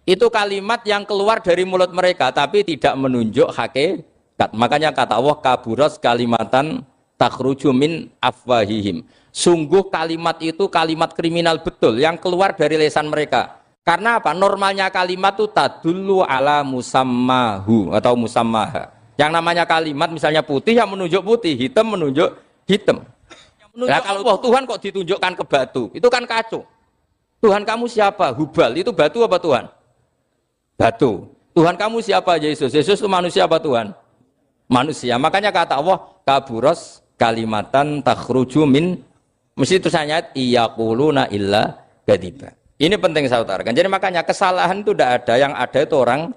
Itu kalimat yang keluar dari mulut mereka, tapi tidak menunjuk hakikat. Makanya kata Allah, kaburos kalimatan takhruju min afwahihim. Sungguh kalimat itu kalimat kriminal betul, yang keluar dari lisan mereka. Karena apa? Normalnya kalimat itu tadullu ala musammahu atau musammaha. Yang namanya kalimat misalnya putih yang menunjuk putih, hitam menunjuk hitam. Nah kalau Tuhan kok ditunjukkan ke batu, itu kan kacau. Tuhan kamu siapa? Hubal, itu batu apa Tuhan? Batu. Tuhan kamu siapa? Yesus. Yesus itu manusia apa Tuhan? Manusia. Makanya kata Allah, kaburos kalimatan takhruju min, mesti tulisannya iyaquluna illa kadiba. Ini penting saya utarakan. Jadi makanya kesalahan itu tidak ada, yang ada itu orang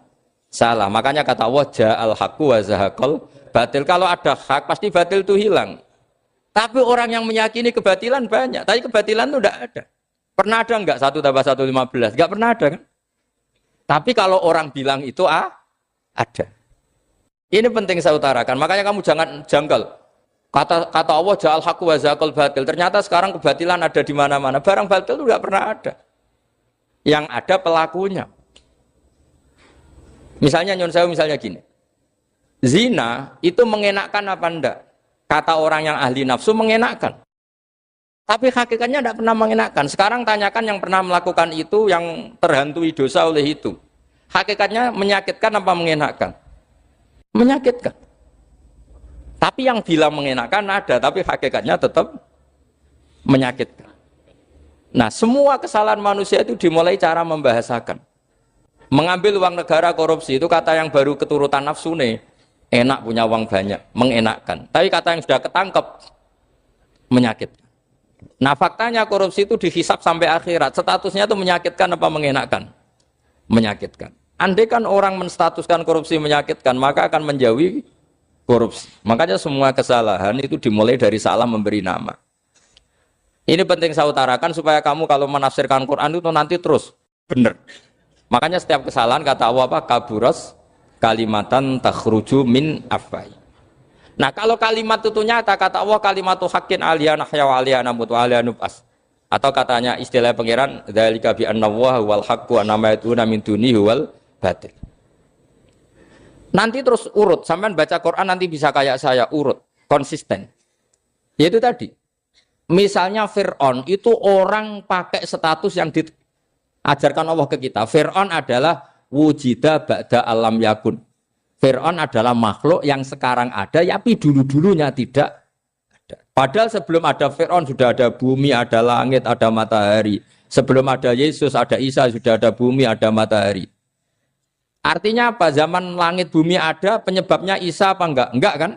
salah. Makanya kata Allah, ja'al haqqu wa zahaqal batil. Kalau ada hak pasti batil itu hilang. Tapi orang yang meyakini kebatilan banyak, tapi kebatilan itu tidak ada. Pernah ada enggak 1 tambah 1 15? Enggak pernah ada kan? Tapi kalau orang bilang itu ada. Ini penting saya utarakan. Makanya kamu jangan janggal. Kata Allah ja'al haqqu wa zaqal batil. Ternyata sekarang kebatilan ada di mana-mana. Barang batil itu enggak pernah ada. Yang ada pelakunya. Misalnya nyon sewu misalnya gini. Zina itu mengenakkan apa enggak? Kata orang yang ahli nafsu mengenakkan. Tapi hakikatnya tidak pernah mengenakkan. Sekarang tanyakan yang pernah melakukan itu, yang terhantui dosa oleh itu. Hakikatnya menyakitkan apa mengenakkan? Menyakitkan. Tapi yang bilang mengenakkan ada, tapi hakikatnya tetap menyakitkan. Nah, semua kesalahan manusia itu dimulai cara membahasakan. Mengambil uang negara korupsi itu kata yang baru keturutan nafsu nih. Enak punya uang banyak, mengenakkan. Tapi kata yang sudah ketangkep, menyakitkan. Nah, faktanya korupsi itu dihisap sampai akhirat. Statusnya itu menyakitkan apa mengenakkan? Menyakitkan. Andai kan orang menstatuskan korupsi menyakitkan, maka akan menjauhi korupsi. Makanya semua kesalahan itu dimulai dari salah memberi nama. Ini penting saya utarakan supaya kamu kalau menafsirkan Quran itu nanti terus benar. Makanya setiap kesalahan kata Allah apa? Kaburas kalimatan takhruju min afwai. Nah, kalau kalimat itu nyata kata Allah kalimatu haqqin aliyana hya wa aliyana mut wa aliyana nubas. Atau katanya istilah pangeran dzalika bi anna wal haqqu wa nama yatuna min dunihi wal batil. Nanti terus urut, sampean baca Quran nanti bisa kayak saya urut, konsisten. Yaitu tadi. Misalnya Fir'aun itu orang pakai status yang diajarkan Allah ke kita. Fir'aun adalah wujida ba'da alam yakun. Fir'aun adalah makhluk yang sekarang ada, tapi dulu-dulunya tidak ada. Padahal sebelum ada Fir'aun sudah ada bumi, ada langit, ada matahari. Sebelum ada Yesus, ada Isa, sudah ada bumi, ada matahari. Artinya apa? Zaman langit bumi ada, penyebabnya Isa apa enggak? Enggak kan?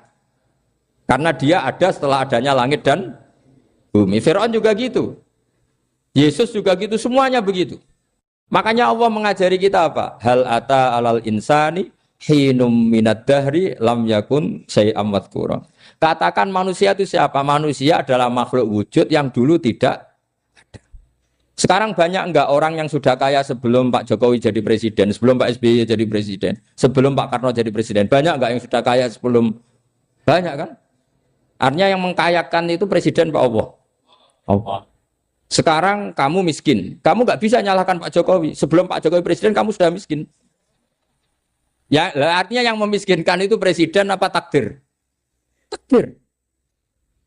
Karena dia ada setelah adanya langit dan bumi. Fir'aun juga gitu. Yesus juga gitu, semuanya begitu. Makanya Allah mengajari kita apa? Hal ata alal insani hinum minad dahri lam yakun syai'am madhkura. Katakan manusia itu siapa? Manusia adalah makhluk wujud yang dulu tidak ada. Sekarang banyak enggak orang yang sudah kaya sebelum Pak Jokowi jadi presiden, sebelum Pak SBY jadi presiden, sebelum Pak Karno jadi presiden? Banyak enggak yang sudah kaya sebelum? Banyak kan? Artinya yang mengkayakan itu presiden Pak Allah. Allah. Sekarang kamu miskin, kamu nggak bisa nyalahkan Pak Jokowi. Sebelum Pak Jokowi presiden kamu sudah miskin. Ya, artinya yang memiskinkan itu presiden apa takdir? Takdir.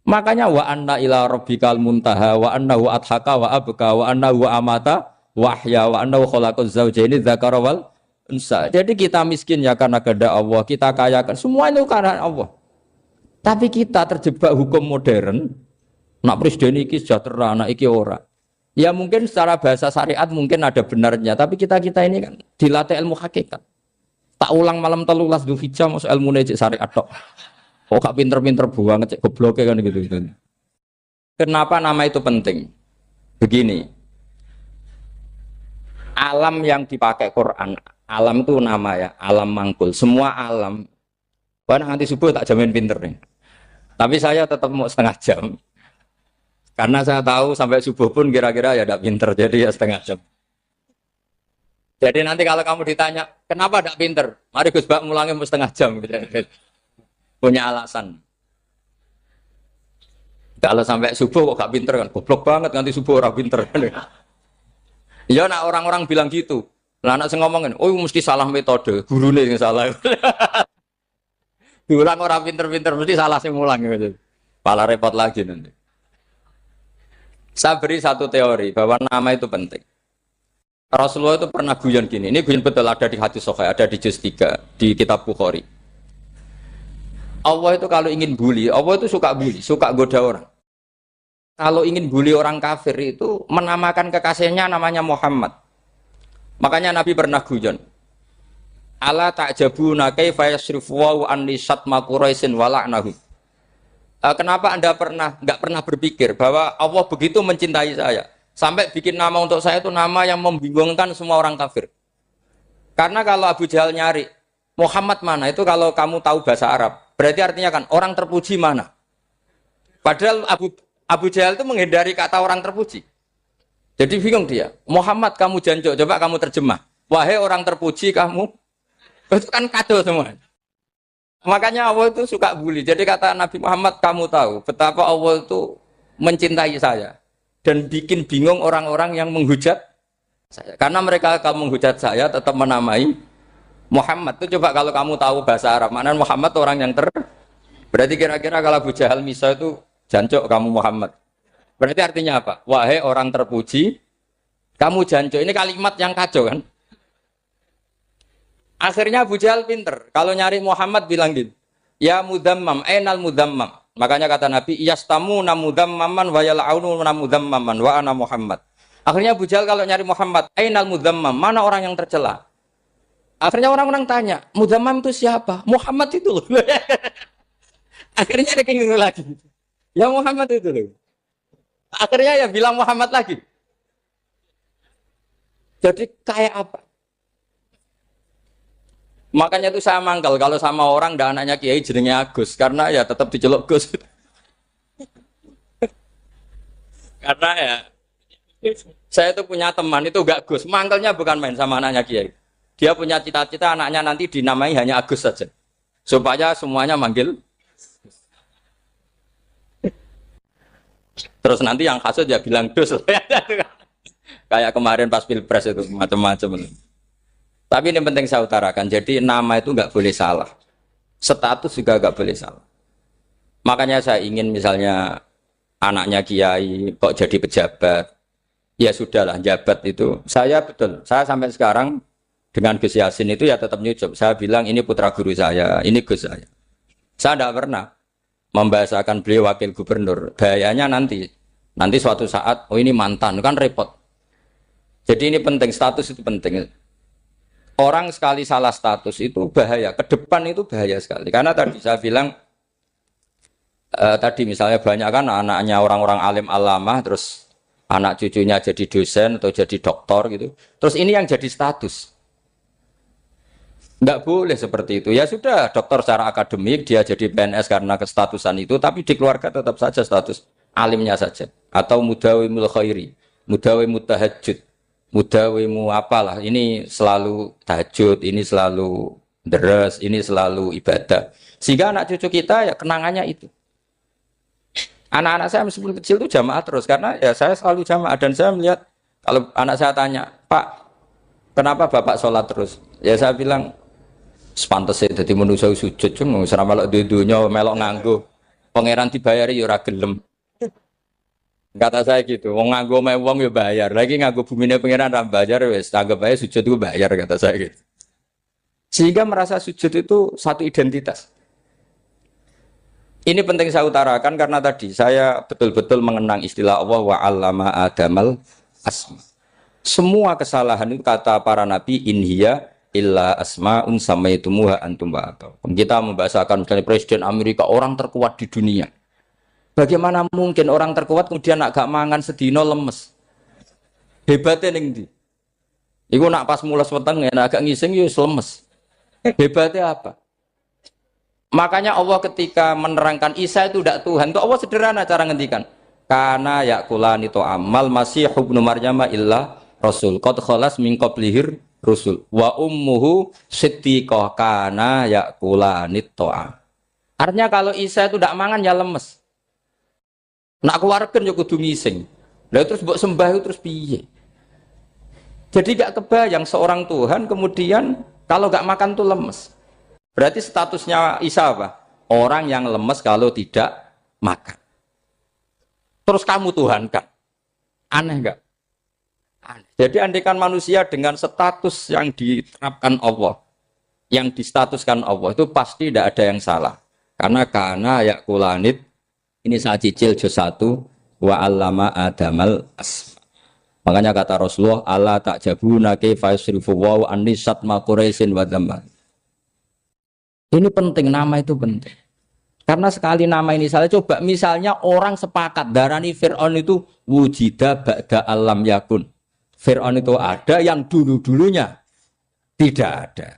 Makanya wa anna ila rabbikal muntaha wa annahu adhaka wa abka wa annahu amata wahya wa annahu khalaqaz zawjaini dzakara wal unsa. Jadi kita miskin ya karena kehendak Allah, kita kaya kan semua itu karena Allah. Tapi kita terjebak hukum modern. Nak presiden iki sejahtera, nak iki ora. Ya mungkin secara bahasa syariat mungkin ada benarnya, tapi kita-kita ini kan dilatih ilmu hakikat. Tak ulang malam 13 Dzulhijjah masuk ilmune cek syariat tok. Kok gak pinter-pinter banget cek gobloke kan gitu. Kenapa nama itu penting? Begini. Alam yang dipakai Quran, alam itu nama ya, alam mangkul. Semua alam. Wah nanti subuh tak jamin pinter nih. Tapi saya tetap mau setengah jam. Karena saya tahu sampai subuh pun kira-kira ya tidak pinter, jadi ya setengah jam. Jadi nanti kalau kamu ditanya, kenapa tidak pinter? Mari Gus Bak mulangnya mau setengah jam. Punya alasan. Kalau sampai subuh kok gak pinter kan? Goblok banget nanti subuh orang pinter. Ya nak orang-orang bilang gitu. Lah anak saya ngomongin, oh mesti salah metode, gurunya yang salah. Diulang orang pinter-pinter mesti salah sih ngulang gitu. Malah repot lagi nanti. Saya beri satu teori bahwa nama itu penting. Rasulullah itu pernah guyon gini. Ini guyon betul ada di hadis Sahih, ada di juz 3 di kitab Bukhari. Allah itu kalau ingin bully, Allah itu suka bully, suka goda orang. Kalau ingin bully orang kafir itu menamakan kekasihnya namanya Muhammad. Makanya Nabi pernah guyon. Ala ta'jabuna kaifa yasrifu wa an lisatma quraisin wa la'nahum. Kenapa Anda enggak pernah berpikir bahwa Allah begitu mencintai saya sampai bikin nama untuk saya itu nama yang membingungkan semua orang kafir. Karena kalau Abu Jahal nyari Muhammad mana itu kalau kamu tahu bahasa Arab, berarti artinya kan orang terpuji mana. Padahal Abu Jahal itu menghindari kata orang terpuji. Jadi bingung dia. Muhammad kamu jancuk, coba kamu terjemah. Wahai orang terpuji kamu. Itu kan kado semua. Makanya Allah itu suka bully. Jadi kata Nabi Muhammad, kamu tahu betapa Allah itu mencintai saya dan bikin bingung orang-orang yang menghujat saya. Karena mereka kalau menghujat saya tetap menamai Muhammad. Itu coba kalau kamu tahu bahasa Arab, mana Muhammad orang yang berarti kira-kira kalau Abu Jahal Misa itu jancuk kamu Muhammad. Berarti artinya apa? Wahai orang terpuji, kamu jancuk. Ini kalimat yang kacau kan? Akhirnya Abu Jahal pinter. Kalau nyari Muhammad bilang gitu. Ya mudammam, ainal mudammam. Makanya kata Nabi, yastamuna mudammaman wa yal'aununa mudammaman wa ana Muhammad. Akhirnya Abu Jahal kalau nyari Muhammad, ainal mudammam, mana orang yang tercela? Akhirnya orang-orang tanya, mudammam itu siapa? Muhammad itu loh. Akhirnya dia kenging lagi. Ya Muhammad itu loh. Akhirnya ya bilang Muhammad lagi. Jadi kayak apa? Makanya itu saya mangkal kalau sama orang dan anaknya Kiai jenenge Agus karena ya tetap diceluk Gus. Karena ya saya itu punya teman itu gak Gus, mangkalnya bukan main sama anaknya Kiai. Dia punya cita-cita anaknya nanti dinamai hanya Agus saja. Supaya semuanya manggil. Terus nanti yang hasut ya bilang Dus. Kayak kemarin pas Pilpres itu macam-macam. Tapi ini penting saya utarakan, jadi nama itu nggak boleh salah, status juga nggak boleh salah. Makanya saya ingin misalnya anaknya Kiai kok jadi pejabat, ya sudahlah jabat itu. Saya betul, saya sampai sekarang dengan Gus Yasin itu ya tetap nyucup. Saya bilang ini putra guru saya, ini Gus saya. Saya tidak pernah membahasakan beliau wakil gubernur. Bahayanya nanti suatu saat, oh ini mantan, kan repot. Jadi ini penting, status itu penting. Orang sekali salah status itu bahaya, ke depan itu bahaya sekali. Karena tadi saya bilang, tadi misalnya banyak kan anaknya orang-orang alim alamah, terus anak cucunya jadi dosen atau jadi doktor gitu. Terus ini yang jadi status. Nggak boleh seperti itu. Ya sudah, dokter secara akademik, dia jadi PNS karena kestatusan itu, tapi di keluarga tetap saja status alimnya saja. Atau mudawimul khairi, mudawimul tahajud. Mudawimu apalah, ini selalu tahajud, ini selalu deres, ini selalu ibadah. Sehingga anak cucu kita ya kenangannya itu. Anak-anak saya meskipun kecil itu jamaah terus, karena ya saya selalu jamaah. Dan saya melihat, kalau anak saya tanya, Pak, kenapa Bapak sholat terus? Ya saya bilang, sepantasnya jadi manusia sujud, cuma selama melok dudunya, melok nganggo. Pangeran dibayari ya ora gelem. Kata saya gitu, wong nganggo wong ya bayar. Lagi nganggo bumine pangeran ra bayar wis, anggap aja sujud itu bayar kata saya gitu. Sehingga merasa sujud itu satu identitas. Ini penting saya utarakan karena tadi saya betul-betul mengenang istilah Allah wa 'allama Adamal asma. Semua kesalahan itu kata para nabi inhiya illa asmaun samaitumuha antum ba'atau. Kita membahasakan misalnya presiden Amerika orang terkuat di dunia. Bagaimana mungkin orang terkuat kemudian agak mangan sedino lemes? Hebatnya ning ndi? Iku nak pas mulas weteng agak ngising yo lemes. Hebatnya apa? Makanya Allah ketika menerangkan Isa itu tidak Tuhan, itu Allah sederhana cara ngendikan. Kana yakulani to amal masih ibnu Maryam illa rasul. Qad khalas min qablihir rusul. Wa ummuhu siddiqah kana yakulani to'am. Artinya kalau Isa itu tidak mangan ya lemes. Nak keluarkan ya kudu ngising. Lah terus mbok sembah itu terus piye? Jadi gak kebayang seorang Tuhan kemudian kalau gak makan tuh lemes. Berarti statusnya Isa apa? Orang yang lemes kalau tidak makan. Terus kamu Tuhan kan? Aneh gak? Aneh. Jadi andekan manusia dengan status yang diterapkan Allah, yang distatuskan Allah itu pasti tidak ada yang salah. Karena yakulanit. Ini saya cicil juz 1 wa 'allama Adamal asma. Makanya kata Rasulullah, Allah ta'jabuna kaifa yusrifu wa annisat ma quraisin wa dhamma. Ini penting, nama itu penting. Karena sekali nama ini salah, coba misalnya orang sepakat darani Fir'aun itu wujida ba'da alam yakun. Fir'aun itu ada yang dulu-dulunya tidak ada.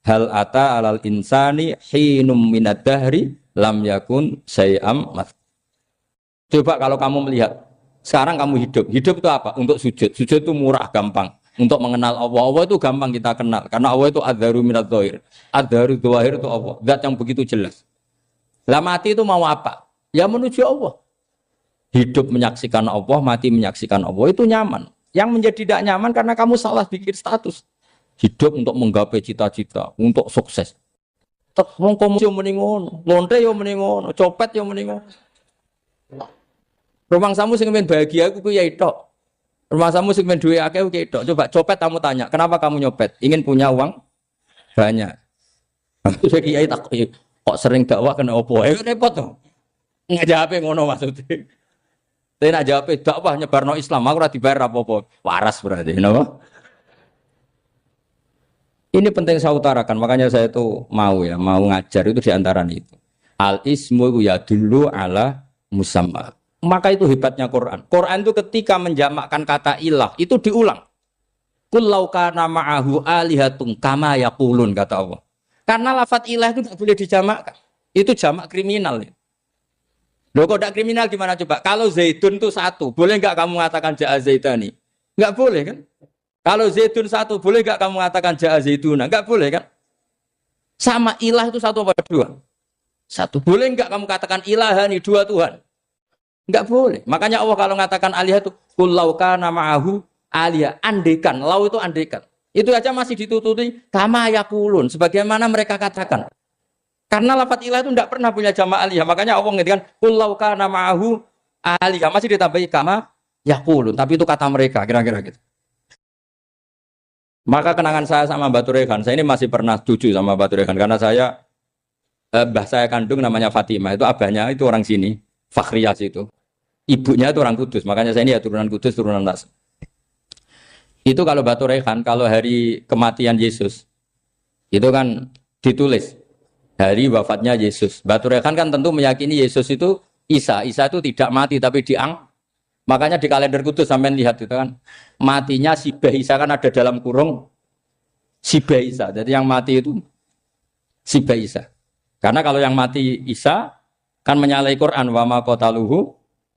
Hal ata alal insani hinum minad dahri lam yakun sayam mat. Coba kalau kamu melihat, sekarang kamu hidup itu apa? Untuk sujud. Sujud itu murah, gampang. untuk mengenal Allah. Allah itu gampang kita kenal karena Allah itu adzaru minadz dzahir. Adzaru dzahir itu Allah, zat yang begitu jelas. Lah mati itu mau apa? Ya menuju Allah. Hidup menyaksikan Allah, mati menyaksikan Allah itu nyaman. Yang menjadi tidak nyaman karena kamu salah bikin status. Hidup untuk menggapai cita-cita, untuk sukses. Tek wong komo yo muni ngono, lonte yo muni ngono, copet yo muni ngono. Rumang samu sing men bahagia aku ya tok. Rumah samu sing men duwe akeh ku tok. Coba copet kamu tanya, kenapa kamu nyopet? Ingin punya uang banyak. Aku saya kiai tak kok sering dakwah kena opo? Repot to. Ngajape ngono maksudnya. Tapi nak jawab dakwah nyebarno Islam, aku ora dibayar apa-apa. Waras berarti, napa? Ini penting saya utarakan, makanya saya itu mau ngajar itu diantara itu. Al ismu ya dulu ala musamma. Maka itu hebatnya Quran. Quran itu ketika menjamakkan kata ilah itu diulang. Qul law kana ma'ahu alihatun kama yaqulun kata Allah. Karena lafaz ilah itu tidak boleh dijamakkan. Itu jamak kriminal. Loh kok tidak kriminal gimana coba? Kalau Zaidun itu satu, boleh enggak kamu mengatakan ja'a Zaidani? Enggak boleh kan? Kalau Zaidun satu, boleh enggak kamu mengatakan ja'a Zaiduna? Enggak boleh kan? Sama ilah itu satu apa dua? Satu. Boleh enggak kamu katakan ilahani, dua Tuhan? Enggak boleh. Makanya Allah kalau mengatakan alihah itu qul law kana ma'ahu alihah, andekan, lau itu andekan. Itu aja masih ditututi kama yaqulun, sebagaimana mereka katakan. Karena lafaz ilah itu tidak pernah punya jamak alihah. Makanya Allah mengatakan qul law kana ma'ahu alihah, masih ditambahi kama yaqulun, tapi itu kata mereka kira-kira gitu. Maka kenangan saya sama Mbak Turehan, saya ini masih pernah setuju sama Mbak Turehan karena saya mbah saya kandung namanya Fatimah, itu abahnya itu orang sini, Fakhriyas itu. Ibunya itu orang Kudus, makanya saya ini ya turunan Kudus, turunan Nas. Itu kalau Batu Rehan, kalau hari kematian Yesus, itu kan ditulis hari wafatnya Yesus. Batu Rehan kan tentu meyakini Yesus itu Isa itu tidak mati tapi makanya di kalender Kudus sampai lihat itu kan, matinya Sibah Isa kan ada dalam kurung Sibah Isa. Jadi yang mati itu Sibah Isa. Karena kalau yang mati Isa kan menyalahi Quran, wa ma qataluhu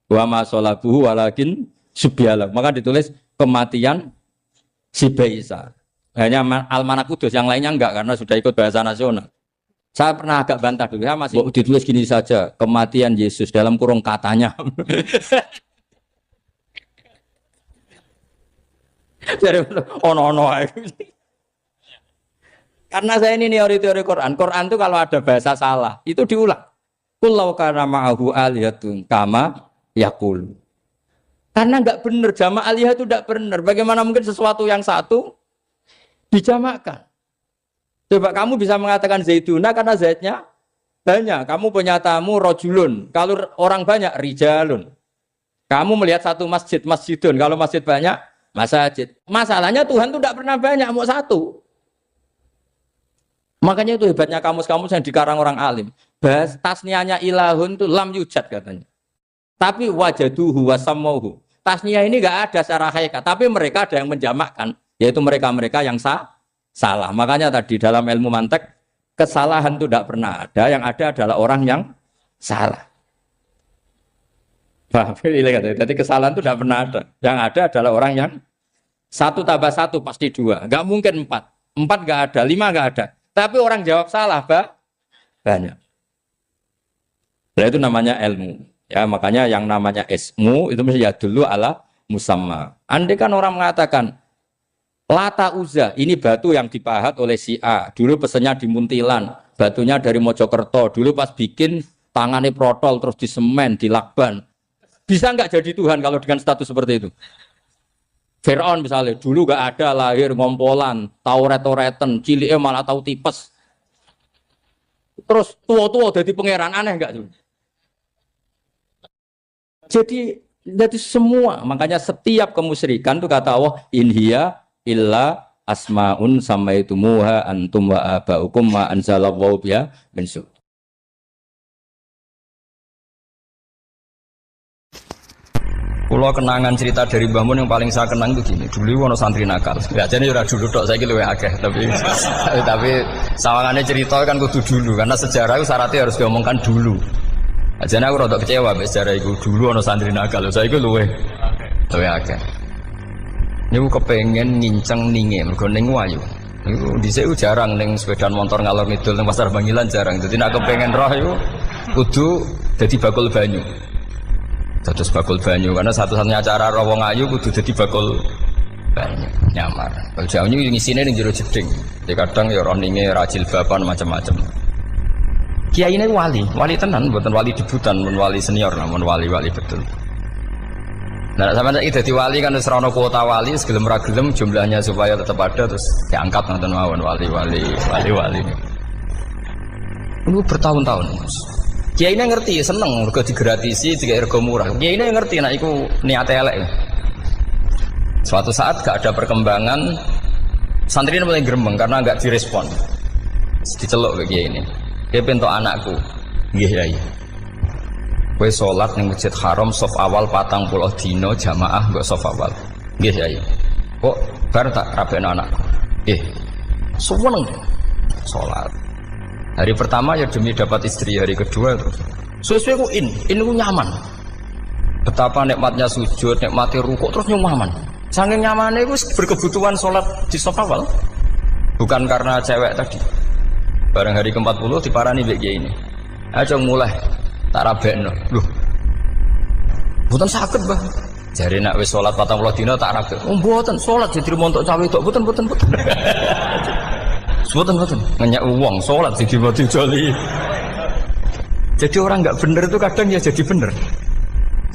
wa ma salabuhu walakin subbihala. Maka ditulis kematian Sibah Isa. Hanya Almanak Kudus, yang lainnya enggak karena sudah ikut bahasa nasional. Saya pernah agak bantah dulu, ya masih ditulis gini saja, kematian Yesus dalam kurung katanya. Jadi ono. Karena saya ini teori Quran. Quran itu kalau ada bahasa salah, itu diulang. Qul law kana ma'ahu alihatun kama yaqul. Karena enggak benar, jamak alihah itu enggak benar. Bagaimana mungkin sesuatu yang satu dijamakkan? Coba kamu bisa mengatakan Zaiduna karena Zaidnya banyak. Kamu punya tamu rojulun. Kalau orang banyak rijalun. Kamu melihat satu masjid, masjidun. Kalau masjid banyak, masjid. Masalahnya Tuhan itu tidak pernah banyak, mau satu. Makanya itu hebatnya kamus-kamus yang dikarang orang alim. Bahas tasniahnya ilahun itu lam yujad katanya. Tapi wajaduhu wasamauhu. Tasniah ini enggak ada secara hakikat, tapi mereka ada yang menjamakkan, yaitu mereka-mereka yang salah. Makanya tadi dalam ilmu mantek, kesalahan itu tidak pernah ada, yang ada adalah orang yang salah. Jadi kesalahan itu tidak pernah ada. Yang ada adalah orang yang satu tambah satu pasti dua. Enggak mungkin empat. Empat enggak ada, lima enggak ada. Tapi orang jawab salah, banyak. Nah, itu namanya ilmu. Ya, makanya yang namanya ismu itu mesti ya dulu ala musamma. Andai kan orang mengatakan Lata Uzza, ini batu yang dipahat oleh si A. Dulu pesennya di Muntilan, batunya dari Mojokerto. Dulu pas bikin tangannya protol terus disemen, dilakban. Bisa nggak jadi Tuhan kalau dengan status seperti itu? Fir'aun misalnya, dulu nggak ada, lahir ngompolan, tahu retoretan, ciliknya malah tahu tipes. Terus tua-tua jadi pangeran, aneh nggak tuh? Jadi semua, makanya setiap kemusyrikan itu kata Allah, inhiya illa asmaun samaitumuha antum wa abaukum ma anzalallahu biha min sultan. Kalau kenangan cerita dari Mbah Mun yang paling saya kenang itu gini, dulu ono santri nakal. Ya jadi ora dulu tok, saiki luwih akeh, tapi sawangane cerita kan kudu dulu karena sejarah itu syaratnya harus diomongkan dulu. Ajane aku rada kecewa mbek sejarah iku, dulu ono santri nakal, saiki luwih akeh. Niku kepengen nginceng ninge, mergo ning wayu. Niku dhisik jarang ning sepeda motor ngalor ngidul ning Pasar Bangilan jarang. Dadi nek kepengen roh iku kudu dadi bakul banyu. Dados bakul banyu karena satu-satunya acara roh wong ayu kudu dadi bakul banyu nyamar. Kalau jauh ini ngisine ning jero jeding. Jadi kadang ya roh ninge rajil bapan macam-macam. Kiai ini wali tenan, bukan wali debutan, bukan wali senior, namun wali betul. Nah, sama saya jadi wali kan serana kuota wali, segelem ragelem jumlahnya supaya tetap ada terus diangkat nonton mawon wali. Ini bertahun-tahun. Kiai ini ngerti, seneng, mergo digratisi, juga ergo murah. Kiai ini ngerti, nak iku niate elek. Suatu saat gak ada perkembangan, santri ini mulai gremeng karena gak direspon. Diceluk ke Kiai ini. Dia pintu anakku, nggih Yai. Kowe sholat ning Masjid Haram saf awal 40 dina jamaah mbok saf awal. Nggih Yai. Kok bar tak rabekno anakku. Nggih. Suweneng sholat. Hari pertama ya demi dapat istri, hari kedua terus. Sesuai ku ku nyaman. Betapa nikmatnya sujud, nikmati rukuk terus nyaman. Saking nyamannya itu berkebutuhan sholat di saf awal. Bukan karena cewek tadi. Barang hari ke-40 diparani mbek Kiai ini. Aja mulai tak rabekno. Lho. Mboten saged, Mbah. Jare nek wis salat 40 dina tak rabek. Oh, mboten salat jadi montok cawe tok. Mboten. Mboten. Ngenyak wong salat jadi mati joli. Jadi orang enggak bener itu kadang ya jadi bener.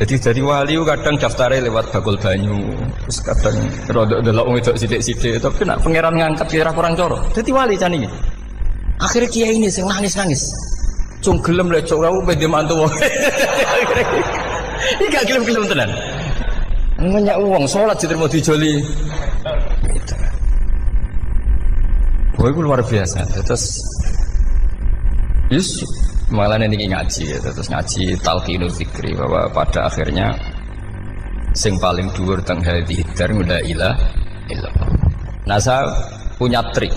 Jadi wali kadang daftarnya lewat bakul banyu. Terus kadang rodok delok wong wedok sithik-sithik, tapi nek pangeran ngangkat kira kurang coro. Dadi wali can iki. Akhirnya Kiai ini sing nangis. Cung gelem lek cok aku pede mantu wong. Iki gak gelem-gelem tenan. Ngenyak wong salat diterima dijoli. Gitu. Wah, itu luar biasa. Terus malah ini ngaji ya. Terus ngaji talqinul fikri bahwa pada akhirnya sing paling dhuwur teng hadhihi dar la ilaha illallah. Nah, saya punya trik,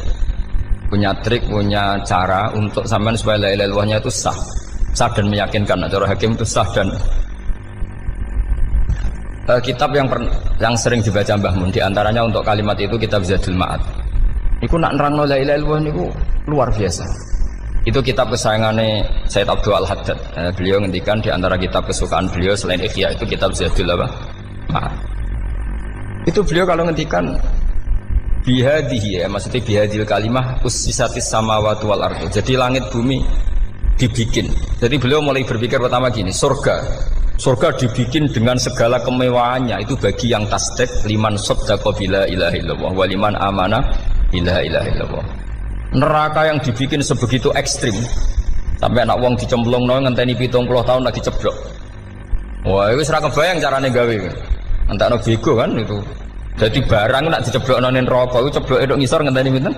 punya cara untuk sampean supaya la ilaha illallahnya itu sah dan meyakinkan. Nah, cara hakim itu sah dan kitab yang sering dibaca Mbah Mun diantaranya untuk kalimat itu kitab Zadul Ma'ad. Iku nak nerangno la ilaha illallah niku luar biasa. Itu kitab kesayangannya Sayyid Abdul Al-Haddad. Beliau ngendikan di antara kitab kesukaan beliau selain Ihya itu kitab Zadul Ma'ad. Itu beliau kalau ngendikan bihadihi ya, maksudnya bihadil kalimah ussisatis samawati wal ardu. Jadi langit bumi dibikin. Jadi beliau mulai berpikir pertama gini, surga dibikin dengan segala kemewahannya. Itu bagi yang tasdik liman saddaqa bila ilaha illallah wa liman amana bila ilaha illallah. Neraka yang dibikin sebegitu ekstrim sampai anak wong dicemplungno ngenteni 70 tahun lagi ceblok. Wah, itu ora kebayang carane gawe. Entakno bego kan itu. Jadi barang nak diceblokno ning neraka itu cebloke tok ngisor ngenteni pinten?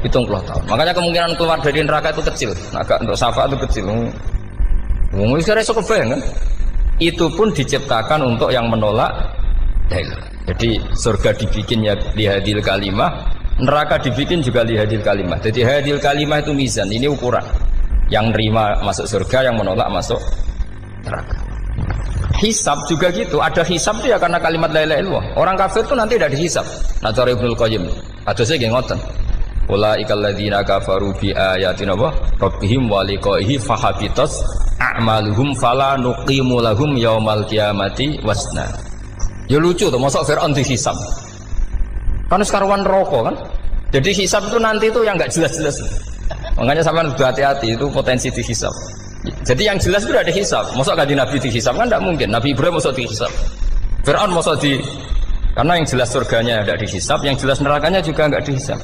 70 tahun. Makanya kemungkinan keluar dari neraka itu kecil. Agak untuk syafaat itu kecil. Wong wis ora iso kebayang kan? Itu pun diciptakan untuk yang menolak dalil. Jadi surga dibikin ya lihadil kalimah, neraka dibikin juga lihadil kalimah. Jadi hadil kalimah itu mizan, ini ukuran. Yang nerima masuk surga, yang menolak masuk neraka. Hisab juga gitu, ada hisab itu ya karena kalimat la ilaha illallah. Orang kafir itu nanti tidak dihisab. Nah, cara Ibnul Qayyim, hadisnya nggih ngoten. Ulaikal ladzina kafaru bi ayatina rabbihim wa liqaihi fahabitas a'maluhum fala nuqimu lahum yaumal qiyamati wasna. Ya lucu tuh, masa Fir'aun dihisab. Kan sekarang rokok kan. Jadi hisab itu nanti itu yang enggak jelas-jelas. Makanya sampean kudu hati-hati, itu potensi dihisab. Jadi yang jelas itu udah dihisab. Masa kanjeng Nabi dihisab kan enggak mungkin. Nabi Ibrahim masa dihisab. Fir'aun masa karena yang jelas surganya enggak dihisab, yang jelas nerakanya juga enggak dihisab.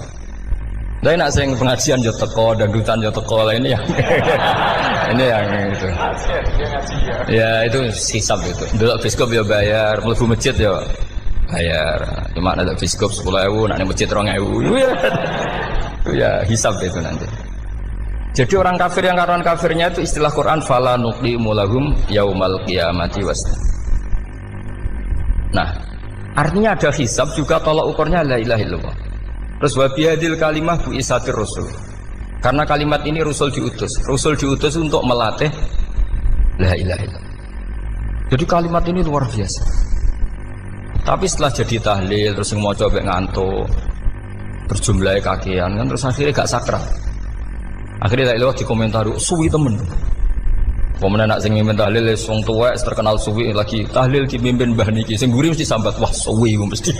Tapi nak sing pengajian yo teko, dangdutan yo teko ini ya. Ini yang itu. Ya itu hisab itu. Delok biskop yo bayar, mlebu masjid yo bayar. Cuma ada biskop 10.000, nak masjid 2.000. Itu ya hisab itu nanti. Jadi orang kafir yang karuan kafirnya itu istilah Quran fala nuqimu lahum yaumal qiyamati wasna. Nah, artinya ada hisab juga tolak ukurnya la ilaha illallah. Terus wabihadil kalimah bu isatir rasul. Karena kalimat ini rasul diutus untuk melatih la ilaha illallah. Jadi kalimat ini luar biasa. Tapi setelah jadi tahlil terus yang mau coba ngantuk, terus jumlahnya kakean kan, terus akhirnya gak sakral. Akhirnya la ilaha dikomentari suwi temen. Pemenang nak sing mimpin tahlil wong tuwek terkenal suwi lagi tahlil dipimpin mbah niki sing mburi mesti sambat wah suwi mesti.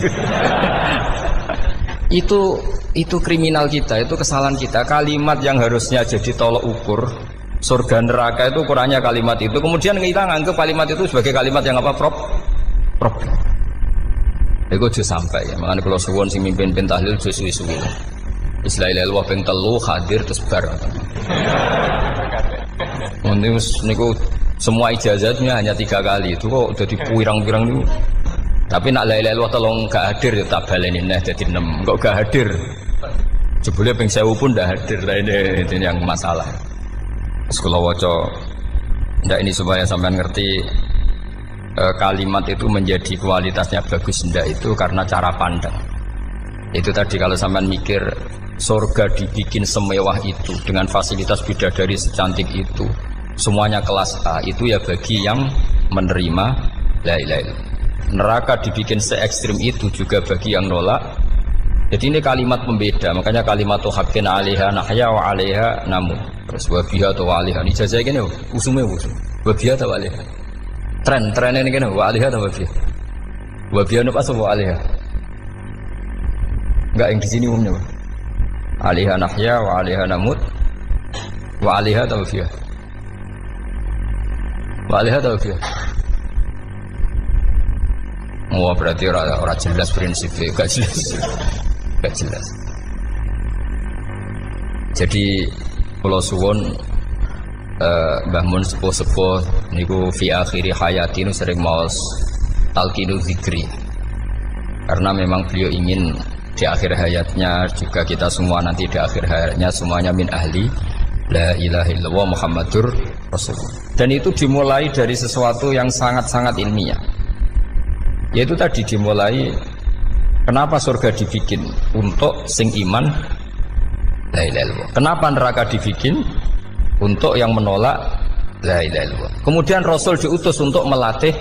itu kriminal kita, itu kesalahan kita. Kalimat yang harusnya jadi tolok ukur surga neraka itu ukurannya kalimat itu. Kemudian kita nganggap kalimat itu sebagai kalimat yang apa? Problem. Iku aja sampai ya. Makanya kalau suwon sing mimpin tahlil aja suwi-suwi. Istilah ilal ping 3 hadir terus bar. Niku semua ijazahnya hanya 3 kali. Itu kok udah dipirang-pirang niku. Tapi nak la ilaha illallah tolong gak hadir ya tak baleni neh dadi 6. Kok gak hadir? Jebule ping 1000 pun ndak hadir. Lah ini yang masalah. Sekolah waca ndak ini supaya sampean ngerti kalimat itu menjadi kualitasnya bagus ndak itu karena cara pandang. Itu tadi kalau sampean mikir surga dibikin semewah itu dengan fasilitas bidadari secantik itu, semuanya kelas A, itu ya bagi yang menerima la ilaha illallah. Neraka dibikin se ekstrim itu juga bagi yang nolak. Jadi ini kalimat pembeda, makanya kalimat haqqin 'alaiha nahya wa 'alaiha namut. Terus wa biha atau wa 'alaiha. Ini jajah gini usume usum. Wa biha atau wa 'alaiha. Tren ini gini wa 'alaiha atau wa biha. Wa biha apa wa 'alaiha? Enggak yang di sini umumnya. 'Alaiha nahya wa 'alaiha namut. Wa 'alaiha atau wa biha. Wa 'alaiha atau wa biha. Oh berarti orang jelas prinsipnya, gak jelas. Jadi kalau suwon Mbah Mun sepuh-sepuh niku fi akhiri hayati nu sering maos talqinu zikri. Karena memang beliau ingin di akhir hayatnya juga kita semua nanti di akhir hayatnya semuanya min ahli la ilaha illallah Muhammadur Rasulullah. Dan itu dimulai dari sesuatu yang sangat-sangat ilmiah. Yaitu tadi dimulai kenapa surga dibikin untuk sing iman la ilaha illallah. Kenapa neraka dibikin untuk yang menolak la ilaha illallah. Kemudian Rasul diutus untuk melatih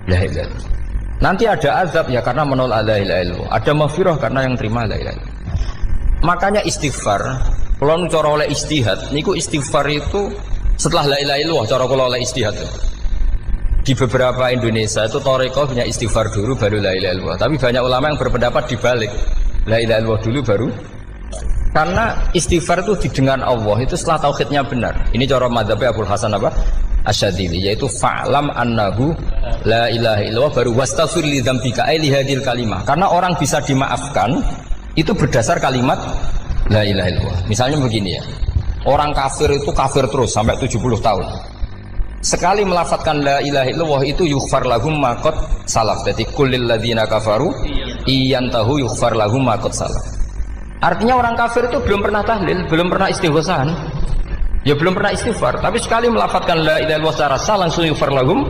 la ilaha illallah. Nanti ada azab ya karena menolak la ilaha illallah. Ada maghfirah karena yang terima la ilaha illallah. Makanya istighfar, kalau cara oleh istihad, niku istighfar itu setelah la ilaha illallah cara kalau oleh istihad. Di beberapa Indonesia itu Thariqah punya istighfar dulu baru la ilaha illallah. Tapi banyak ulama yang berpendapat dibalik. La ilaha illallah dulu baru. Karena istighfar itu didengar Allah itu setelah tauhidnya benar. Ini cara madzhabnya Abul Hasan apa? Asyadzili, yaitu fa'lam annahu la ilaha illallah baru wastaghfir li dzambika ai li hadil kalimah. Karena orang bisa dimaafkan itu berdasar kalimat la ilaha illallah. Misalnya begini ya. Orang kafir itu kafir terus sampai 70 tahun. Sekali melafatkan la ilaha illallah itu yughfar lahum ma qad salaf. Jadi kullil ladzina kafaru iyantahu yughfar lahum ma qad salaf. Artinya orang kafir itu belum pernah tahlil, belum pernah istighosah. Ya belum pernah istighfar, tapi sekali melafatkan la ilaha illallah secara sah langsung yughfar lahum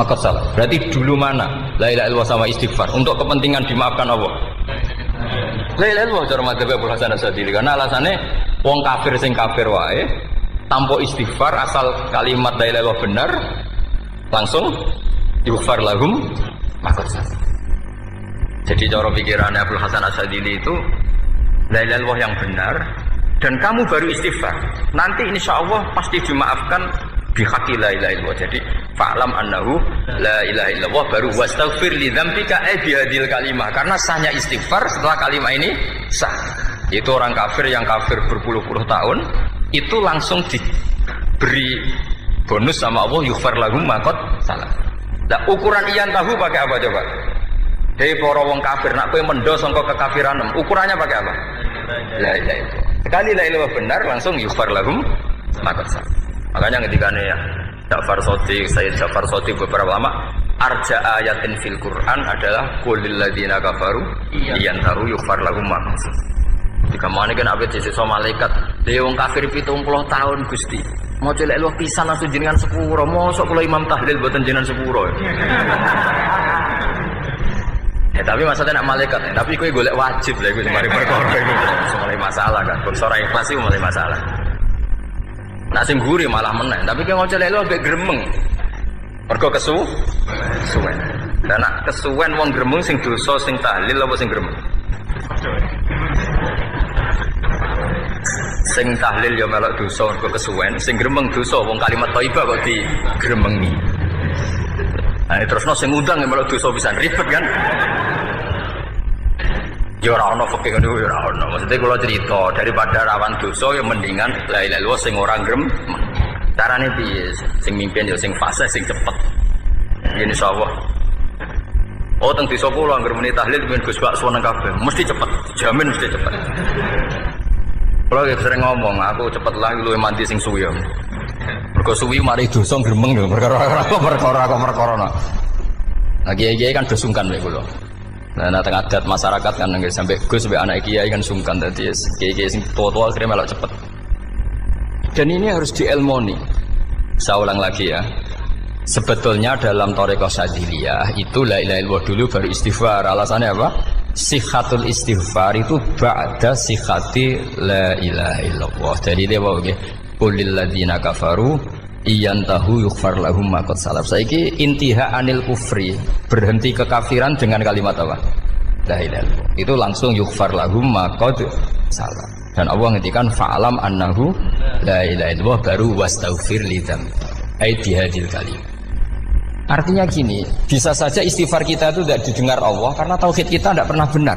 ma qad salaf. Berarti dulu mana la ilaha illallah sama istighfar untuk kepentingan dimaafkan Allah. La ilaha illallah cara madzhab Abul Hasan Asyadzili karena alasannya wong kafir sing kafir wae tanpa istighfar asal kalimat la ilaha illallah benar langsung yughfar lahum ma qad salaf. Jadi cara pikirannya Abul Hasan Asyadzili itu la ilaha illallah yang benar dan kamu baru istighfar nanti insya Allah pasti dimaafkan bihaqqi la ilaha illallah. Jadi fa'lam annahu la ilaha illallah baru wastaghfir li dzambika bihadil kalimah karena sahnya istighfar setelah kalimat ini sah. Itu orang kafir yang kafir berpuluh-puluh tahun itu langsung diberi bonus sama Allah yughfar lahum ma qad salaf. Nah ukuran iyan tahu pakai apa coba? Hei para wong kafir nak kowe mendo sangka kekafiran ukurannya pakai apa? La ilaha illallah. Sekali la ilaha benar langsung yughfar lahum ma qad salaf. Makanya ketika ya Ja'far Shadiq, Sayyid Ja'far Shadiq beberapa ulama arja ayatin fil Quran adalah qulil ladzina kafaru iyantahu yughfar lahum ma qad salaf. Jika mana kan abet sisa malaikat dia wong kafir 70 tahun Gusti mau celek lu pisan langsung jenengan sepuro mosok kula imam tahlil boten jenengan sepuro ya tapi maksudnya nak malaikat tapi kowe golek wajib lha iku mari perkara iku mulai masalah kan bangsa ora ikhlas iku mulai masalah nak sing guri malah meneh tapi kowe mau celek lu ambek gremeng mergo kesu suwe Dan nak kesuwen wong gremeng sing dosa sing tahlil apa sing gremeng? Sing tahlil ya melok dosa kok kesuwen, sing gremeng dosa wong kalimat thayyibah kok digremengi. Nah, terusno sing ngundang ya melok dosa pisan ribet kan? Ya ora ono fikih ngono ya ora ono. Maksudnya kula cerita daripada rawan dosa ya mendingan la ilaha illallah sing ora gremeng. Carane piye? Sing mimpin ya sing fasih sing cepet. Yen insyaallah. Oh teng desa kula anggere muni tahlil ben Gus Bakso nang kabeh, mesti cepet, dijamin mesti cepet. Kula sering ngomong, aku cepet lah luwih mandi sing suwi. Mergo suwi mari dosa gremeng lho, perkara. Nah kiai-kiai kan do sungkan mek kula. Nah teng adat masyarakat kan nggih sampai Gus sampai anak kiai kan sungkan dadi kiai-kiai sing tua-tua akhirnya melok cepet. Dan ini harus dielmoni. Saya ulang lagi ya. Sebetulnya dalam thariqah Syadziliyah itu la ilaha illallah dulu baru istighfar. Alasannya apa? Sikhatul istighfar itu ba'da sikhati la ilaha illallah. Jadi dia bawa nggih qulil ladzina kafaru iyantahu yughfar lahum ma qad salaf. Saiki intiha anil kufri, berhenti kekafiran dengan kalimat apa? La ilaha illallah. Itu langsung yughfar lahum ma qad salaf. Dan Allah ngendikan fa'alam annahu la ilaha illallah baru wastaghfir lidzam. Ai bihadil kalim. Artinya gini, bisa saja istighfar kita itu tidak didengar Allah karena tauhid kita tidak pernah benar.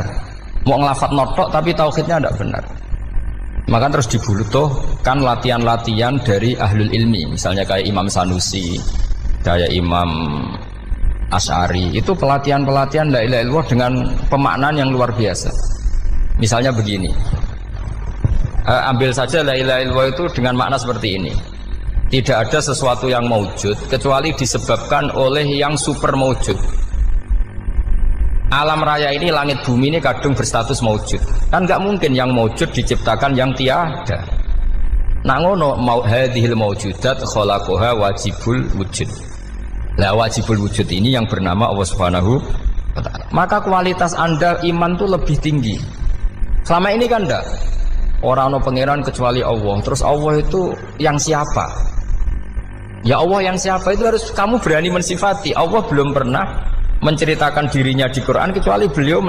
Mau ngelafat notok tapi tauhidnya tidak benar. Maka terus dibutuhkan latihan-latihan dari ahlul ilmi, misalnya kayak Imam Sanusi, kayak Imam Asy'ari. Itu pelatihan-pelatihan la ilaha illallah dengan pemaknaan yang luar biasa. Misalnya begini, ambil saja la ilaha illallah itu dengan makna seperti ini. Tidak ada sesuatu yang maujud kecuali disebabkan oleh yang super maujud. Alam raya ini, langit bumi ini kadung berstatus maujud. Kan nggak mungkin yang maujud diciptakan yang tiada. Nak ngono mau hadhil maujudat khalaqaha wajibul wujud. Lah wajibul wujud ini yang bernama Allah Subhanahu wa taala. Maka kualitas Anda iman tuh lebih tinggi. Selama ini kan enggak. Orang no pangeran kecuali Allah. Terus Allah itu yang siapa? Ya Allah yang siapa itu harus kamu berani mensifati. Allah belum pernah menceritakan dirinya di Quran kecuali beliau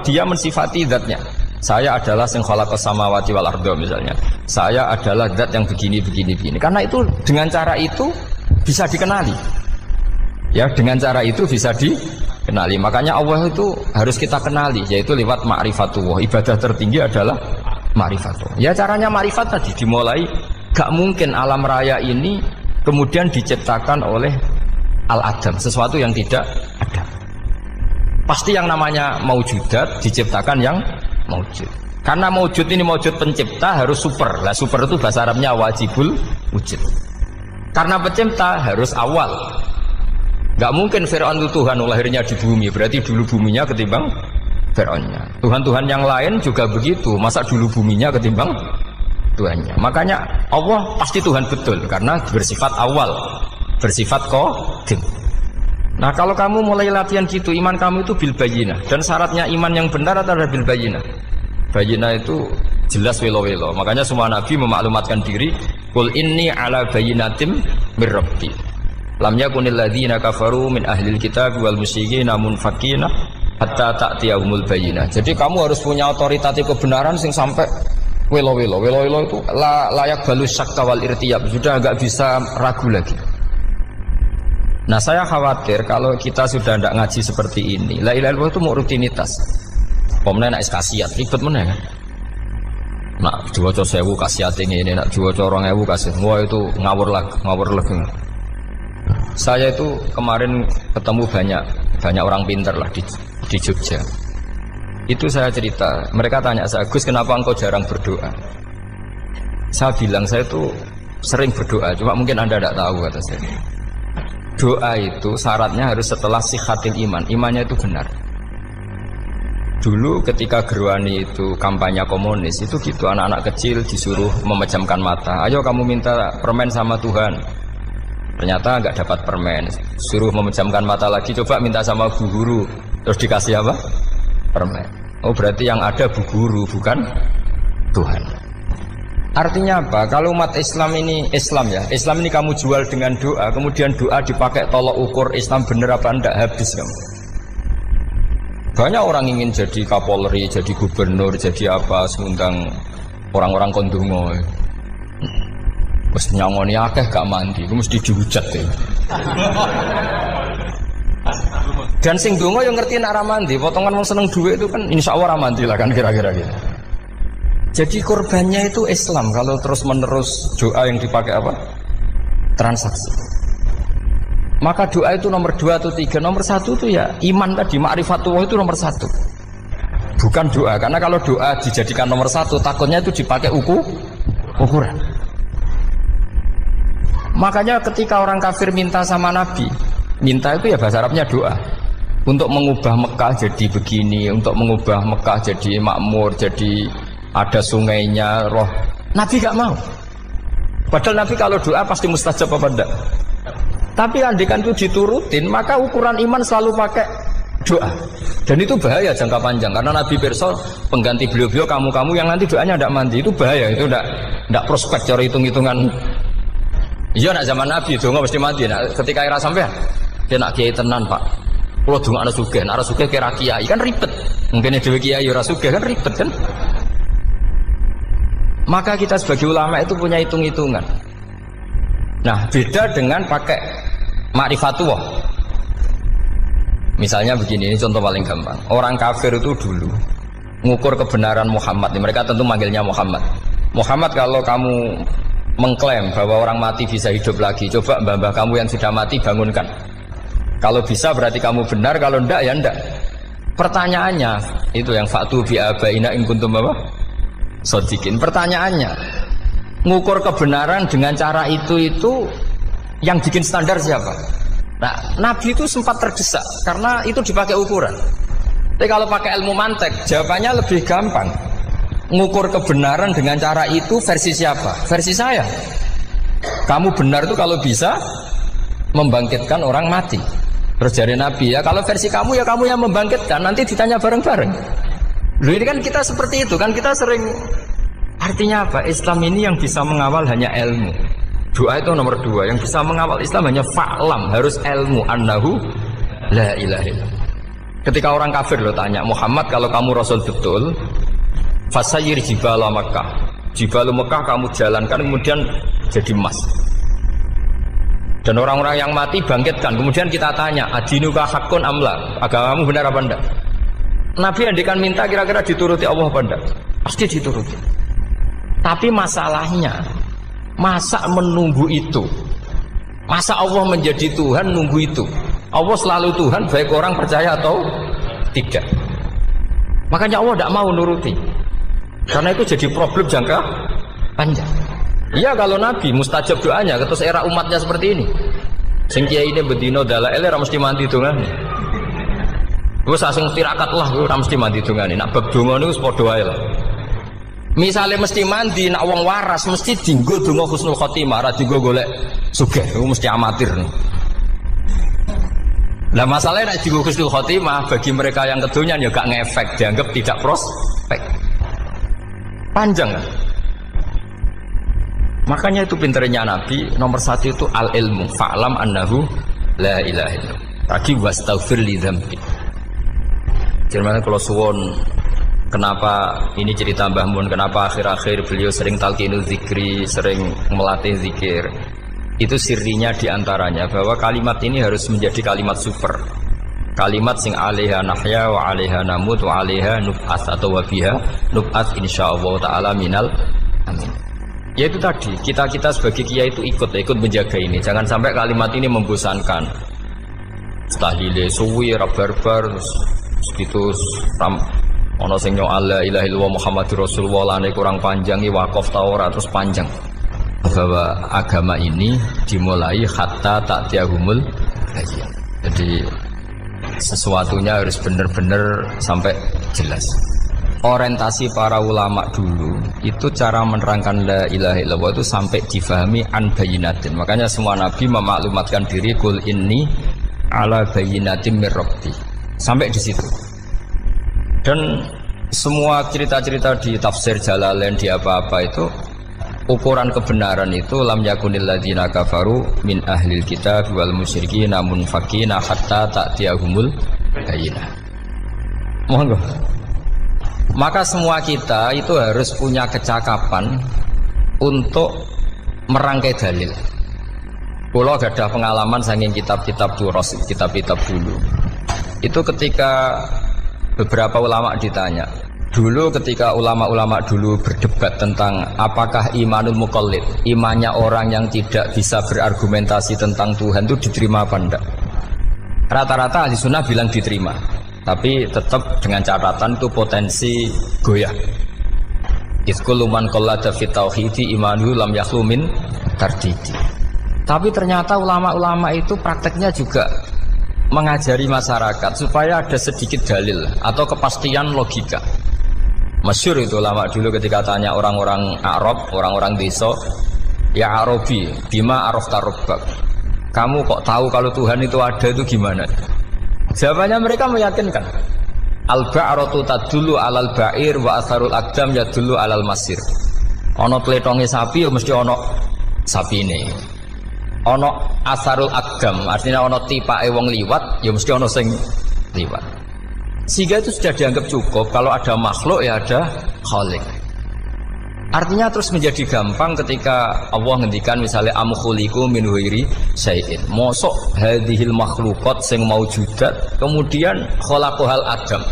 dia mensifati zatnya. Saya adalah sing khalaqas samawati wal arda misalnya. Saya adalah zat yang begini. Karena itu dengan cara itu bisa dikenali. Ya, dengan cara itu bisa dikenali. Makanya Allah itu harus kita kenali yaitu lewat ma'rifatullah. Ibadah tertinggi adalah ma'rifatullah. Ya caranya ma'rifat tadi dimulai gak mungkin alam raya ini kemudian diciptakan oleh al-adam, sesuatu yang tidak ada. Pasti yang namanya maujudat diciptakan yang maujud. Karena maujud ini maujud pencipta harus super. Lah super itu bahasa Arabnya wajibul wujud. Karena pencipta harus awal. Gak mungkin Fir'aun itu Tuhan lahirnya di bumi, berarti dulu buminya ketimbang Fir'aunnya. Tuhan-Tuhan yang lain juga begitu, masa dulu buminya ketimbang Tuhannya. Makanya Allah pasti Tuhan betul karena bersifat awal, bersifat qadim. Nah kalau kamu mulai latihan gitu, iman kamu itu bil bayyinah. Dan syaratnya iman yang benar adalah bil bayyinah. Bayyinah itu jelas welo-welo. Makanya semua nabi memaklumatkan diri, qul inni ala bayyinatim mir rabbi. Lam yakunil ladzina kafaru min ahlil kitab wal musyrikin munfakina hatta ta'tiyahumul bayyinah. Jadi kamu harus punya otoritatif kebenaran sing sampai welo-welo itu layak balus syakka wal irtiyab, sudah agak bisa ragu lagi. Nah saya khawatir kalau kita sudah tidak ngaji seperti ini, la ilaha illallah itu mau rutinitas. Pemenang nak kasiat ribet mana kan? Nak diwaca 1000 kasiat ini, nak diwaca 2000 kasiat, wah itu ngawur lagi. Saya itu kemarin ketemu banyak orang pintar lah di Jogja. Itu saya cerita, mereka tanya saya, Gus kenapa engkau jarang berdoa? Saya bilang saya itu sering berdoa, cuma mungkin Anda tidak tahu kata saya. Doa itu syaratnya harus setelah sihatil iman, imannya itu benar. Dulu ketika Gerwani itu kampanye komunis itu gitu, anak-anak kecil disuruh memejamkan mata, ayo kamu minta permen sama Tuhan. Ternyata nggak dapat permen, suruh memejamkan mata lagi, coba minta sama bu guru, terus dikasih apa? Permen. Oh berarti yang ada bu guru bukan Tuhan. Artinya apa? Kalau umat Islam ini Islam ini kamu jual dengan doa, kemudian doa dipakai tolok ukur Islam bener apa enggak, habis kamu. Banyak orang ingin jadi Kapolri, jadi gubernur, jadi apa, mengundang orang-orang kondungo. Mesti nyangoni akeh gak mandi, itu mesti dihujat ya. Dan sing donga yang ngerti nak mandi, potongan wong seneng duit itu kan insya Allah mandi lah kan kira-kira gitu. Jadi korbannya itu Islam kalau terus menerus doa yang dipakai apa? Transaksi. Maka doa itu nomor 2 atau 3, nomor 1 itu ya iman tadi, ma'rifatullah itu nomor 1. Bukan doa, karena kalau doa dijadikan nomor 1, takutnya itu dipakai ukuran. Makanya ketika orang kafir minta sama Nabi, minta itu ya bahasa Arabnya doa, untuk mengubah Mekah jadi begini, untuk mengubah Mekah jadi makmur, jadi ada sungainya, roh. Nabi gak mau. Padahal Nabi kalau doa pasti mustajab apa enggak? Tapi andikan itu diturutin, maka ukuran iman selalu pakai doa. Dan itu bahaya jangka panjang, karena Nabi Perso pengganti beliau-beliau, kamu-kamu yang nanti doanya tidak mandi, itu bahaya, itu tidak prospek cara hitung-hitungan. Iya nak zaman Nabi donga mesti mati. Nak ketika era sampean dia nak kiai tenan Pak. Kalau donga ana sugih, nak ana sugih kira kiai kan ribet. Mungkin dhewe kiai ora sugih kan ribet kan. Maka kita sebagai ulama itu punya hitung-hitungan. Nah, beda dengan pakai ma'rifatullah. Misalnya begini, ini contoh paling gampang. Orang kafir itu dulu mengukur kebenaran Muhammad. Mereka tentu manggilnya Muhammad. Muhammad, kalau kamu mengklaim bahwa orang mati bisa hidup lagi, coba mbah-mbah kamu yang sudah mati bangunkan. Kalau bisa berarti kamu benar, kalau ndak ya ndak. Pertanyaannya itu yang fa'tu bi abaina in kuntum apa? Shodiqin. Pertanyaannya, ngukur kebenaran dengan cara itu yang bikin standar siapa? Nah, Nabi itu sempat terdesak karena itu dipakai ukuran. Tapi kalau pakai ilmu mantek, jawabannya lebih gampang. Ngukur kebenaran dengan cara itu versi siapa? Versi saya. Kamu benar itu kalau bisa membangkitkan orang mati. Terus dari Nabi ya, kalau versi kamu ya kamu yang membangkitkan, nanti ditanya bareng-bareng. Loh ini kan kita seperti itu kan, kita sering. Artinya apa? Islam ini yang bisa mengawal hanya ilmu. Doa itu nomor 2, yang bisa mengawal Islam hanya fa'lam, harus ilmu annahu la ilaha illallah. Ketika orang kafir lo tanya, Muhammad kalau kamu Rasul betul, fasayir jibala Makkah, jibala Makkah kamu jalankan kemudian jadi emas. Dan orang-orang yang mati bangkitkan. Kemudian kita tanya, adinuka hakun amla, agamamu benar apa enggak? Nabi andikan minta kira-kira dituruti Allah apa enggak? Pasti dituruti. Tapi masalahnya, masa menunggu itu? Masa Allah menjadi Tuhan nunggu itu? Allah selalu Tuhan baik orang percaya atau tidak. Makanya Allah tidak mau nuruti. Karena itu jadi problem jangka panjang. Iya kalau Nabi mustajab doanya, terus era umatnya seperti ini. Sing kiai ini bedino dalail ora mesti mandi dongane. Wis asing tirakat lah ora mesti mandi dongane. Nak bab donga niku padha wae lah. Misale mesti mandi, nak wong waras mesti dienggo donga husnul khotimah, ora dienggo golek sugih. Iku mesti amatir. Lah masalahnya nak dienggo husnul khotimah bagi mereka yang kedonyan ya gak ngefek, dianggap tidak prospek. Panjang kan? Makanya itu pinternya Nabi nomor 1 itu al-ilmu fa'lam annahu la ilaha illallah. Tadi wastaghfir li dzambi. Jadi kalau suwon kenapa ini cerita Mbah Mun, kenapa akhir-akhir beliau sering talqinu zikri, sering melatih zikir. Itu sirinya diantaranya bahwa kalimat ini harus menjadi kalimat super. Kalimat sing alaiha nahya wa alaiha namut wa alaiha nub'ats atau wa biha nub'ats insyaallah taala minal amin. Ya itu tadi, kita sebagai kiai itu ikut menjaga ini. Jangan sampai kalimat ini membosankan. Tahlile suwi barbar segitu ono sing nyo alla ilaha illallah Muhammadur Rasulullah lane kurang panjang iki wakaf ta ora terus panjang. Bahwa agama ini dimulai hatta ta'tiyahumul bayyinah. Jadi sesuatunya harus benar-benar sampai jelas. Orientasi para ulama dulu itu cara menerangkan la ilaha illallah itu sampai difahami an bayyinatin. Makanya semua nabi memaklumatkan diri kul inni ala bayyinatin mir rabbi. Sampai di situ. Dan semua cerita-cerita di tafsir Jalalain di apa-apa itu ukuran kebenaran itu lam yakunil ladzina kafaru min ahlil kitab wal musyrikin namun faqina hatta ta'tiyahumul bayyinah. Monggo. Maka semua kita itu harus punya kecakapan untuk merangkai dalil. Kalau ada pengalaman saking kitab-kitab duros, kitab-kitab dulu. Itu ketika beberapa ulama ditanya. Dulu ketika ulama-ulama dulu berdebat tentang apakah imanul muqallid, imannya orang yang tidak bisa berargumentasi tentang Tuhan itu diterima apa enggak? Rata-rata ahli sunnah bilang diterima, tapi tetap dengan catatan itu potensi goyah. Iskul man qallada fit tauhidi imanu lam yakhlu min tardidi. Tapi ternyata ulama-ulama itu prakteknya juga mengajari masyarakat supaya ada sedikit dalil atau kepastian logika. Masyhur itu ulama dulu ketika tanya orang-orang Arab, orang-orang desa, ya Arabi, bima arafta rabbak. Kamu kok tahu kalau Tuhan itu ada, itu gimana? Jawabannya mereka meyakinkan. Al-ba'ratu tadullu 'alal ba'ir wa atharul aqdam yadullu 'alal masir. Ana tletonge sapi ya mesti ana sapine. Ana atharul aqdam, artinya ana tipake wong liwat ya mesti ana sing liwat. Sehingga itu sudah dianggap cukup kalau ada makhluk ya ada khalik. Artinya terus menjadi gampang ketika Allah ngendikan misalnya am khuliqu min ghairi syai'in. Mosok hadhil makhluqat sing maujudat kemudian khalaqahal adam.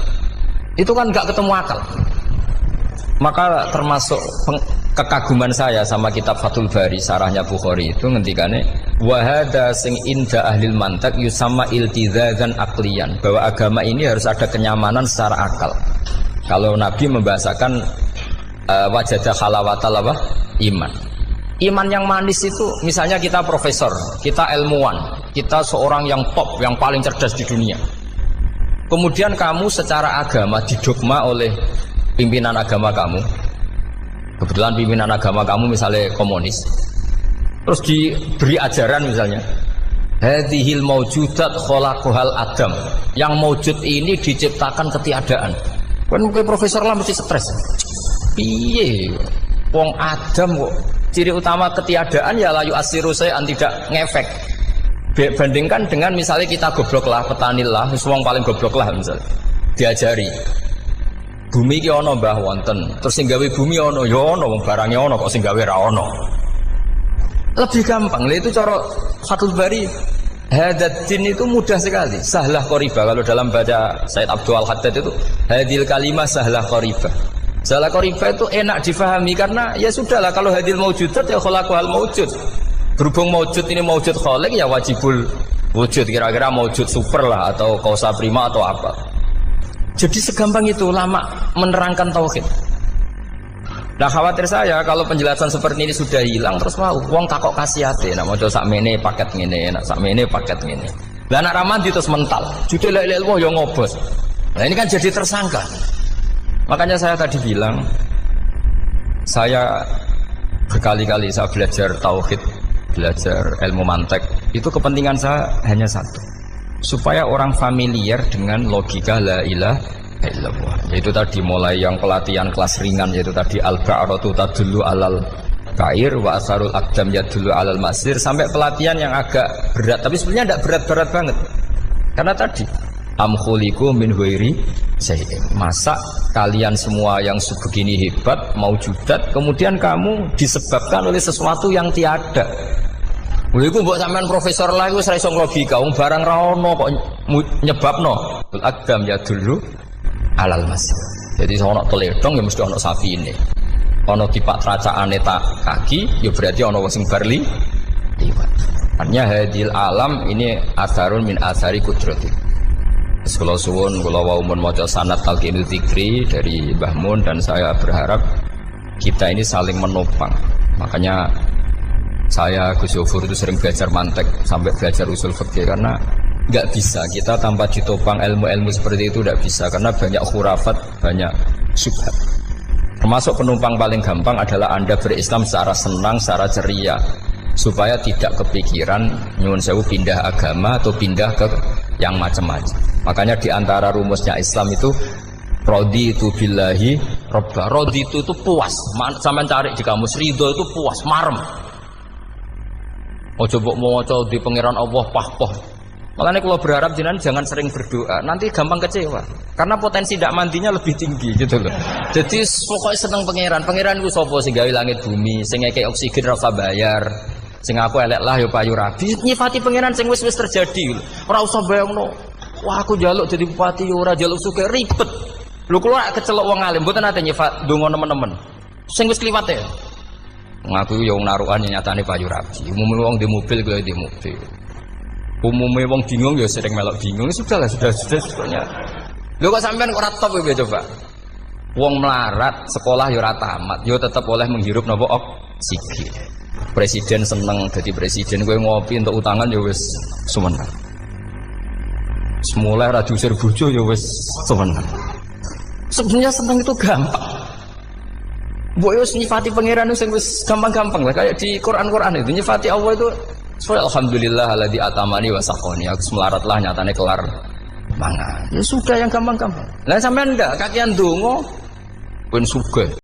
Itu kan enggak ketemu akal. Maka termasuk kekaguman saya sama kitab Fathul Bari sarahnya Bukhari itu ngendikane wa hadza sing inda ahlil mantak yusamma iltizazan aqliyan, bahwa agama ini harus ada kenyamanan secara akal. Kalau Nabi membahasakan wajada halawatal apa? Iman. Iman yang manis itu misalnya kita profesor, kita ilmuwan, kita seorang yang top, yang paling cerdas di dunia. Kemudian kamu secara agama didogma oleh pimpinan agama kamu. Kebetulan pimpinan agama kamu misalnya komunis. Terus diberi ajaran misalnya hadhil maujudat khalaqahal adam. Yang maujud ini diciptakan ketiadaan. Kan mungkin profesor lah mesti stres. Piye wong Adam kok ciri utama ketiadaan ya layu asiru saya tidak ngefek. Bandingkan dengan misalnya kita goblok lah, petani lah, wong paling goblok lah misalnya diajari bumi ki ana mbah wonten, terus sing gawe bumi ana ya ana, wong barange ana kok sing gawe ra ana. Lebih gampang lah itu cara Fathul Bari. Hadatin itu mudah sekali, sahlah qoriba. Kalau dalam baca Said Abdul Al-Haddad itu hadil kalimah sahlah qoriba. Sahlah qoriba itu enak difahami karena ya sudahlah kalau hadil maujudat ya khalaqahal maujud. Berhubung maujud ini maujud khaliq ya wajibul wujud, kira-kira maujud super lah atau kausa prima atau apa. Jadi segampang itu ulama menerangkan tauhid. Nah khawatir saya kalau penjelasan seperti ini sudah hilang terus mau wong takok kasihate, nak maca sakmene paket ngene, nak sakmene paket ngene. Lah nak ramadi terus mental, judul ilmu yo ngobos. Nah ini kan jadi tersangka. Makanya saya tadi bilang saya berkali-kali saya belajar tauhid, belajar ilmu mantek. Itu kepentingan saya hanya satu. Supaya orang familiar dengan logika la ilaha illallah. Yaitu tadi mulai yang pelatihan kelas ringan, yaitu tadi al-ba'ratu tadullu alal kair wa asarul aqdam yadullu alal masir, sampai pelatihan yang agak berat, tapi sebenarnya tidak berat-berat banget. Karena tadi am khuliqu min ghairi syai'in. Masa kalian semua yang sebegini hebat maujudat kemudian kamu disebabkan oleh sesuatu yang tiada. Lha iku mbok sampean profesor lah iku wis ra iso logika, wong barang ra ono kok nyebabno. Al-aqdam ya dulu alal masir. Jadi ono teledong ya mesti ono sapine. Ono tipak tracakane tak kaki ya berarti ono sing barli liwat. Artinya hadil alam ini asarun min asari kudrati. Sekolah suwun kula wau mun maca sanad talqinul dzikri dari Mbah Mun, dan saya berharap kita ini saling menopang. Makanya saya Gus Yofur itu sering belajar mantek sampai belajar usul fikih, karena nggak bisa kita tanpa ditopang ilmu-ilmu seperti itu, tidak bisa, karena banyak khurafat, banyak syubhat. Termasuk penumpang paling gampang adalah Anda berislam secara senang, secara ceria, supaya tidak kepikiran nyuwun sewu pindah agama atau pindah ke yang macam-macam. Makanya diantara rumusnya Islam itu raditu billahi robba. Raditu itu puas, sampean cari di kamus, ridho itu puas, marem. Ojo mbok maca di pangeran Allah pah-pah. Makanya kalau berharap jenengan jangan sering berdoa, nanti gampang kecewa. Karena potensi tidak mandinya lebih tinggi gitu loh. Jadi pokoknya seneng pangeran itu sapa sing gawe langit bumi, sing ngekek oksigen ora usah bayar. Sing aku elek lah ya payu rabi. Nyifati pangeran sing wis terjadi. Ora usah bayangno. Wah aku njaluk jadi bupati ya ora njaluk sugih ribet. Lho kula kecelok wong alim mboten nate nyifat donga nemen-nemen. Sing wis kliwat ya. Ngaku ya wong narukan nyatane payu rabi. Umume wong di mobil kaya di mobil. Umume wong bingung ya sering melok bingung. Sudah sebetulnya. Lho kok sampean ora top ya coba. Wong melarat, sekolah ya ora tamat, ya tetep oleh menghirup napa oksigen. Presiden seneng jadi presiden, kowe ngopi untuk utangan ya wis semenang. Semula ra diusir bojo ya wis semenang. Sebenarnya seneng itu gampang. Mbok yo nyifati pangeran sing wis gampang-gampang lah kayak di Quran itu nyifati Allah itu alhamdulillah alladzi atamani wa saqani. Aku melarat lah nyatane kelar mangan. Ya sudah yang gampang-gampang. Lah sampean ndak kakian donga pun sugih.